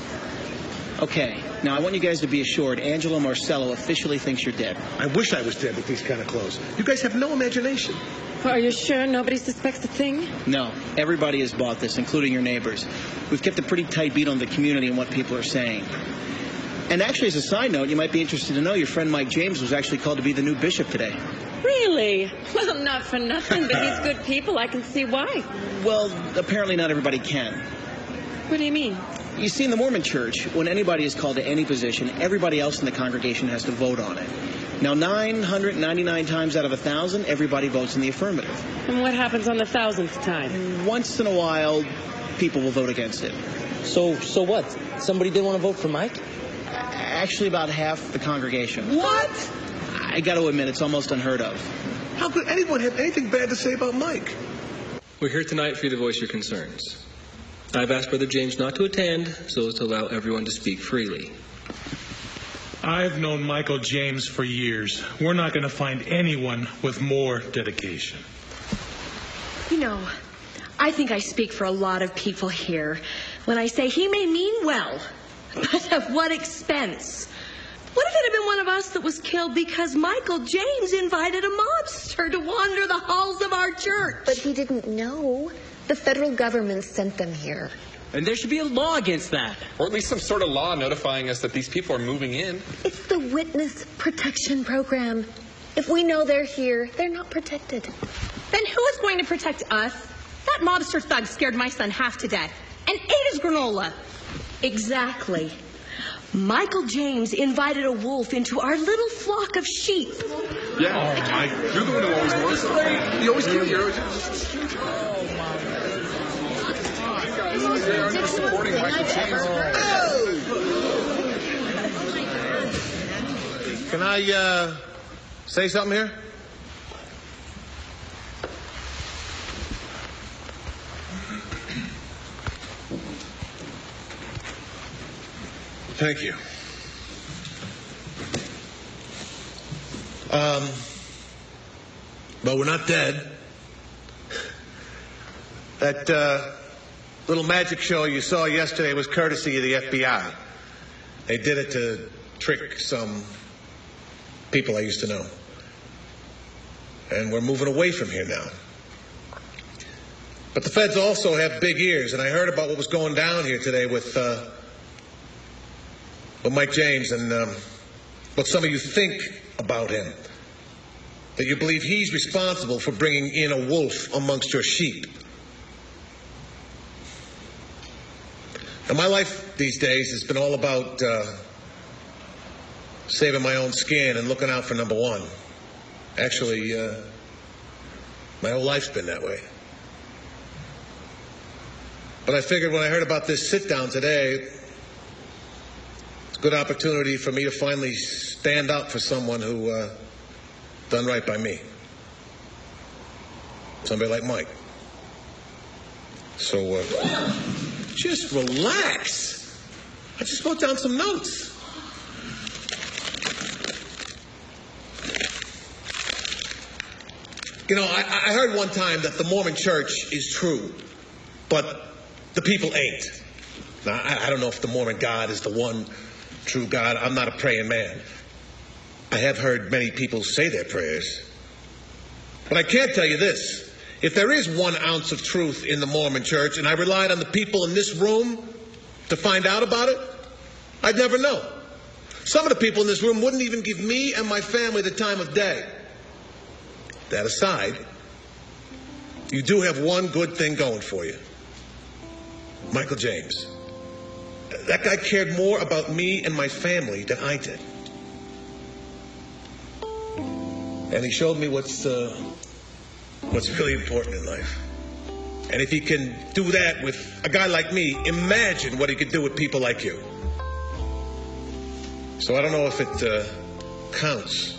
Okay. Now, I want you guys to be assured, Angelo Marcello officially thinks you're dead. I wish I was dead with these kind of clothes. You guys have no imagination. Are you sure nobody suspects a thing? No. Everybody has bought this, including your neighbors. We've kept a pretty tight beat on the community and what people are saying. And actually, as a side note, you might be interested to know your friend Mike James was actually called to be the new bishop today. Really? Well, not for nothing, but he's good people. I can see why. Well, apparently not everybody can. What do you mean? You see, in the Mormon Church, when anybody is called to any position, everybody else in the congregation has to vote on it. Now, 999 times out of 1,000, everybody votes in the affirmative. And what happens on the 1,000th time? Once in a while, people will vote against it. So what? Somebody didn't want to vote for Mike? Actually, about half the congregation. What? I got to admit, it's almost unheard of. How could anyone have anything bad to say about Mike? We're here tonight for you to voice your concerns. I've asked Brother James not to attend so as to allow everyone to speak freely. I've known Michael James for years. We're not going to find anyone with more dedication. You know, I think I speak for a lot of people here when I say he may mean well, but at what expense? What if it had been one of us that was killed because Michael James invited a mobster to wander the halls of our church? But he didn't know. The federal government sent them here. And there should be a law against that. Or at least some sort of law notifying us that these people are moving in. It's the witness protection program. If we know they're here, they're not protected. Then who is going to protect us? That mobster thug scared my son half to death and ate his granola. Exactly. Michael James invited a wolf into our little flock of sheep. Yeah, oh, Mike, you're the one who always wants it. You always do. You're supporting Michael James. Can I say something here? Thank you. But we're not dead. That little magic show you saw yesterday was courtesy of the FBI. They did it to trick some people I used to know. And we're moving away from here now. But the feds also have big ears, and I heard about what was going down here today with Mike James and what some of you think about him. That you believe he's responsible for bringing in a wolf amongst your sheep. And my life these days has been all about saving my own skin and looking out for number one. Actually, my whole life's been that way. But I figured when I heard about this sit-down today, it's a good opportunity for me to finally stand up for someone who done right by me. Somebody like Mike. So, just relax. I just wrote down some notes. You know, I heard one time that the Mormon church is true, but the people ain't. Now, I don't know if the Mormon God is the one true God. I'm not a praying man. I have heard many people say their prayers. But I can't tell you this. If there is 1 ounce of truth in the Mormon church, and I relied on the people in this room to find out about it, I'd never know. Some of the people in this room wouldn't even give me and my family the time of day. That aside, you do have one good thing going for you. Michael James. That guy cared more about me and my family than I did. And he showed me what's really important in life. And if he can do that with a guy like me, imagine what he could do with people like you. So I don't know if it counts.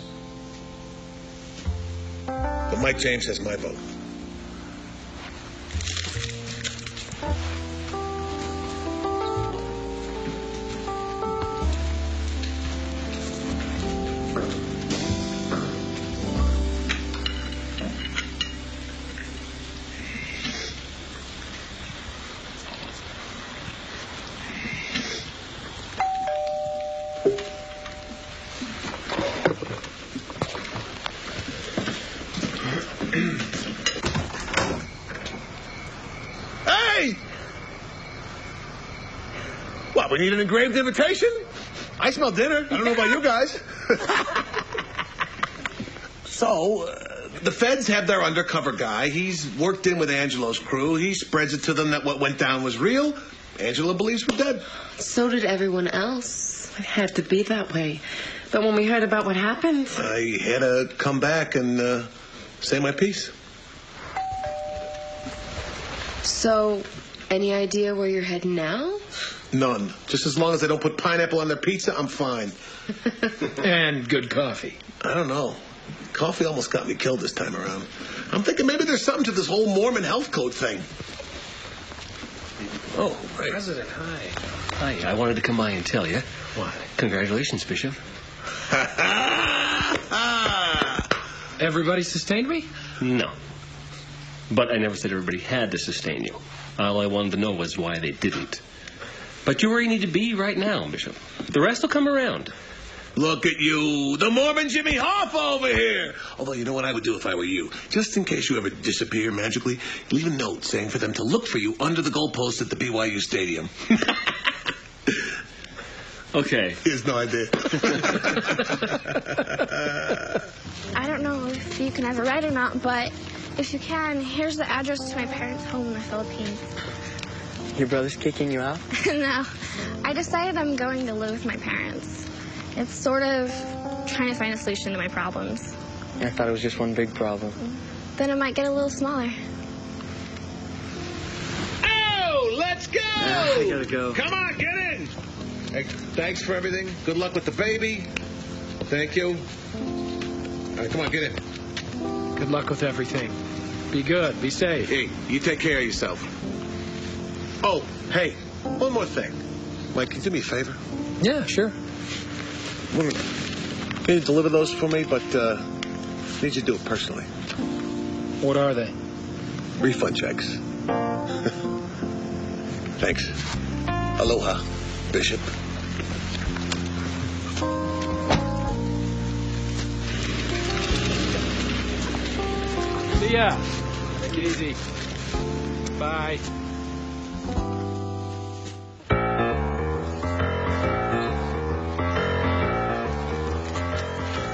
But Mike James has my vote. What, we need an engraved invitation? I smell dinner. I don't know about you guys. So, the feds have their undercover guy. He's worked in with Angelo's crew. He spreads it to them that what went down was real. Angelo believes we're dead. So did everyone else. It had to be that way. But when we heard about what happened... I had to come back and say my piece. So, any idea where you're heading now? None. Just as long as they don't put pineapple on their pizza, I'm fine. And good coffee. I don't know. Coffee almost got me killed this time around. I'm thinking maybe there's something to this whole Mormon health code thing. Oh, Right. President, hi. Hi, I wanted to come by and tell you. What? Congratulations, Bishop. Everybody sustained me? No. But I never said everybody had to sustain you. All I wanted to know was why they didn't. But you're where you need to be right now, Bishop. The rest will come around. Look at you, the Mormon Jimmy Hoff over here. Although, you know what I would do if I were you? Just in case you ever disappear magically, leave a note saying for them to look for you under the goalpost at the BYU Stadium. Okay. He has no idea. I don't know if you can ever write or not, but if you can, here's the address to my parents' home in the Philippines. Your brother's kicking you out? No, I decided I'm going to live with my parents. It's sort of trying to find a solution to my problems. I thought it was just one big problem. Then it might get a little smaller. Oh, let's go! I gotta go. Come on, get in. Hey, thanks for everything. Good luck with the baby. Thank you. All right, come on, get in. Good luck with everything. Be good. Be safe. Hey, you take care of yourself. Oh, hey, one more thing. Mike, can you do me a favor? Yeah, sure. Can you deliver those for me? But I need you to do it personally. What are they? Refund checks. Thanks. Aloha, Bishop. See ya. Take it easy. Bye.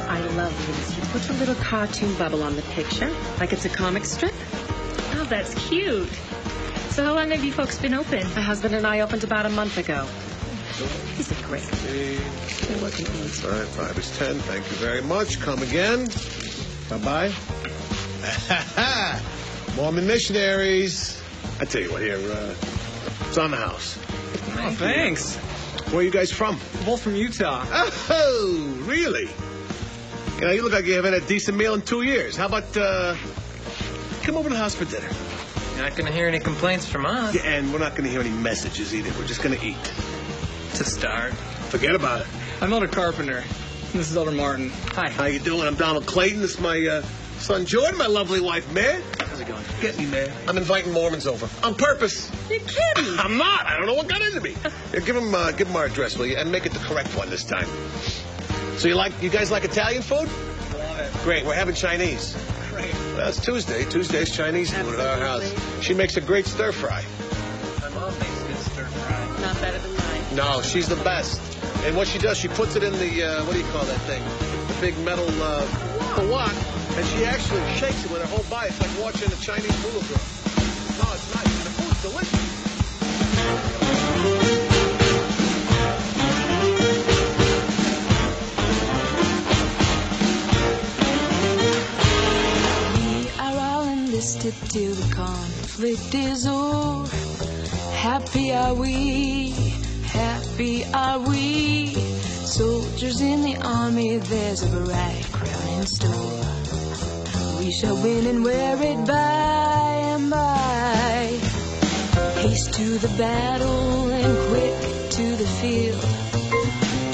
I love these. You put a little cartoon bubble on the picture, like it's a comic strip. Oh, that's cute. So how long have you folks been open? My husband and I opened about a month ago. He's a great man. 5 is 10. Thank you very much. Come again. Bye-bye. Mormon missionaries. I tell you what, here, it's on the house. Oh, thanks. Where are you guys from? Both from Utah. Oh, really? You know, you look like you haven't had a decent meal in 2 years. How about, come over to the house for dinner? You're not going to hear any complaints from us. Yeah, and we're not going to hear any messages either. We're just going to eat. To start. Forget about it. I'm Elder Carpenter. This is Elder Martin. Hi. How you doing? I'm Donald Clayton. This is my son Jordan, my lovely wife, Mary. How's it going? Get me, man. I'm inviting Mormons over on purpose. You're kidding. I'm not. I don't know what got into me. Here, give them our address, will you? And make it the correct one this time. So you guys like Italian food? Love it. Great. We're having Chinese. Great. Well, it's Tuesday. Tuesday's Chinese food at our house. She makes a great stir fry. My mom makes good stir fry. Not better than mine. No, she's the best. And what she does, she puts it in the, what do you call that thing? The big metal wok, and she actually shakes it with her whole body. It's like watching a Chinese noodle girl. No, it's nice. And the food's delicious. We are all enlisted till the conflict is over. Happy are we, happy are we. Soldiers in the army, there's a bright crown in store. We shall win and wear it by and by. Haste to the battle and quick to the field.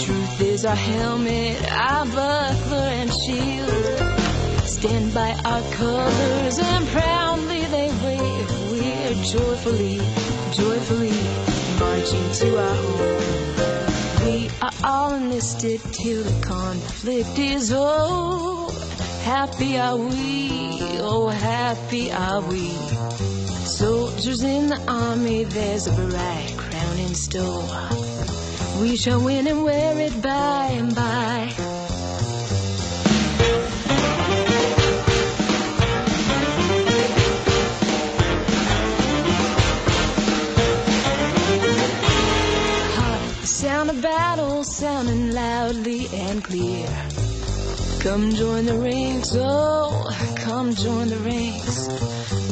Truth is our helmet, our buckler and shield. Stand by our colors and proudly they wave. We're joyfully, joyfully marching to our home. We are all enlisted till the conflict is over. Happy are we, oh happy are we. Soldiers in the army, there's a bright crown in store. We shall win and wear it by and by. Sound of battle sounding loudly and clear. Come join the ranks, oh, come join the ranks.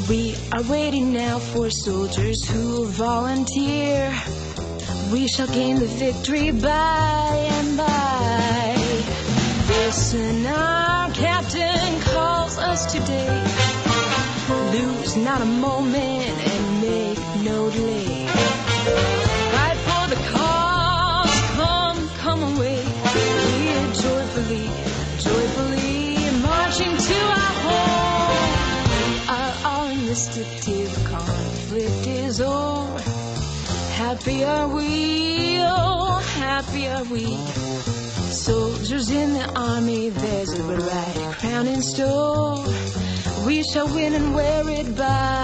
We are waiting now for soldiers who will volunteer. We shall gain the victory by and by. Listen, our captain calls us today. Lose not a moment and make no delay. Fight for the cause, come away. We're joyfully, joyfully marching to our home. We are all enlisted till the conflict is over. Happy are we, oh happy are we. Soldiers in the army, there's a bright crown in store. We shall win and wear it by